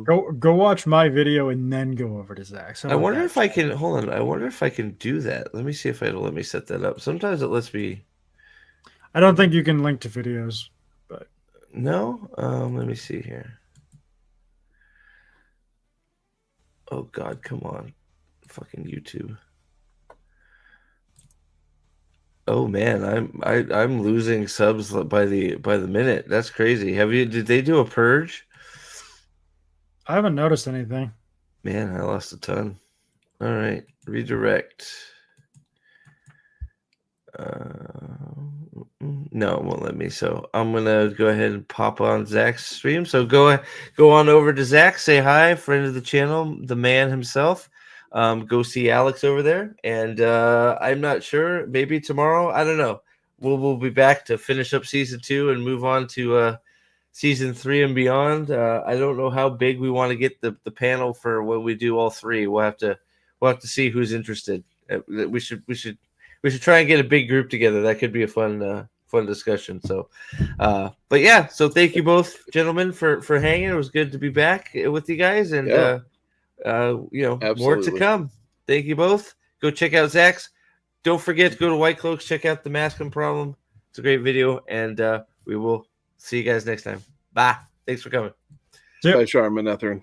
go watch my video and then go over to Zach's. I wonder if I can hold on. I wonder if I can do that. Let me see if it'll let me set that up. Sometimes it lets me. I don't think you can link to videos, but No. Let me see here. Oh God, come on, fucking YouTube. Oh man, I'm losing subs by the minute. That's crazy. Did they do a purge? I haven't noticed anything. Man, I lost a ton. All right, redirect. No, it won't let me. So I'm gonna go ahead and pop on Zach's stream. So go on over to Zach. Say hi, friend of the channel, the man himself. Go see Alex over there, and I'm not sure. Maybe tomorrow. I don't know. We'll be back to finish up season 2 and move on to season 3 and beyond. I don't know how big we want to get the panel for when we do all 3. We'll have to see who's interested. We should try and get a big group together. That could be a fun discussion. So, but yeah. So thank you both, gentlemen, for hanging. It was good to be back with you guys, and Yeah. more to Absolutely. come. Thank you both. Go check out Zach's. Don't forget to go to White Cloaks. Check out the Masculine Problem. It's a great video, and we will see you guys next time. Bye. Thanks for coming. Yep. Bye, Charmin Ethern.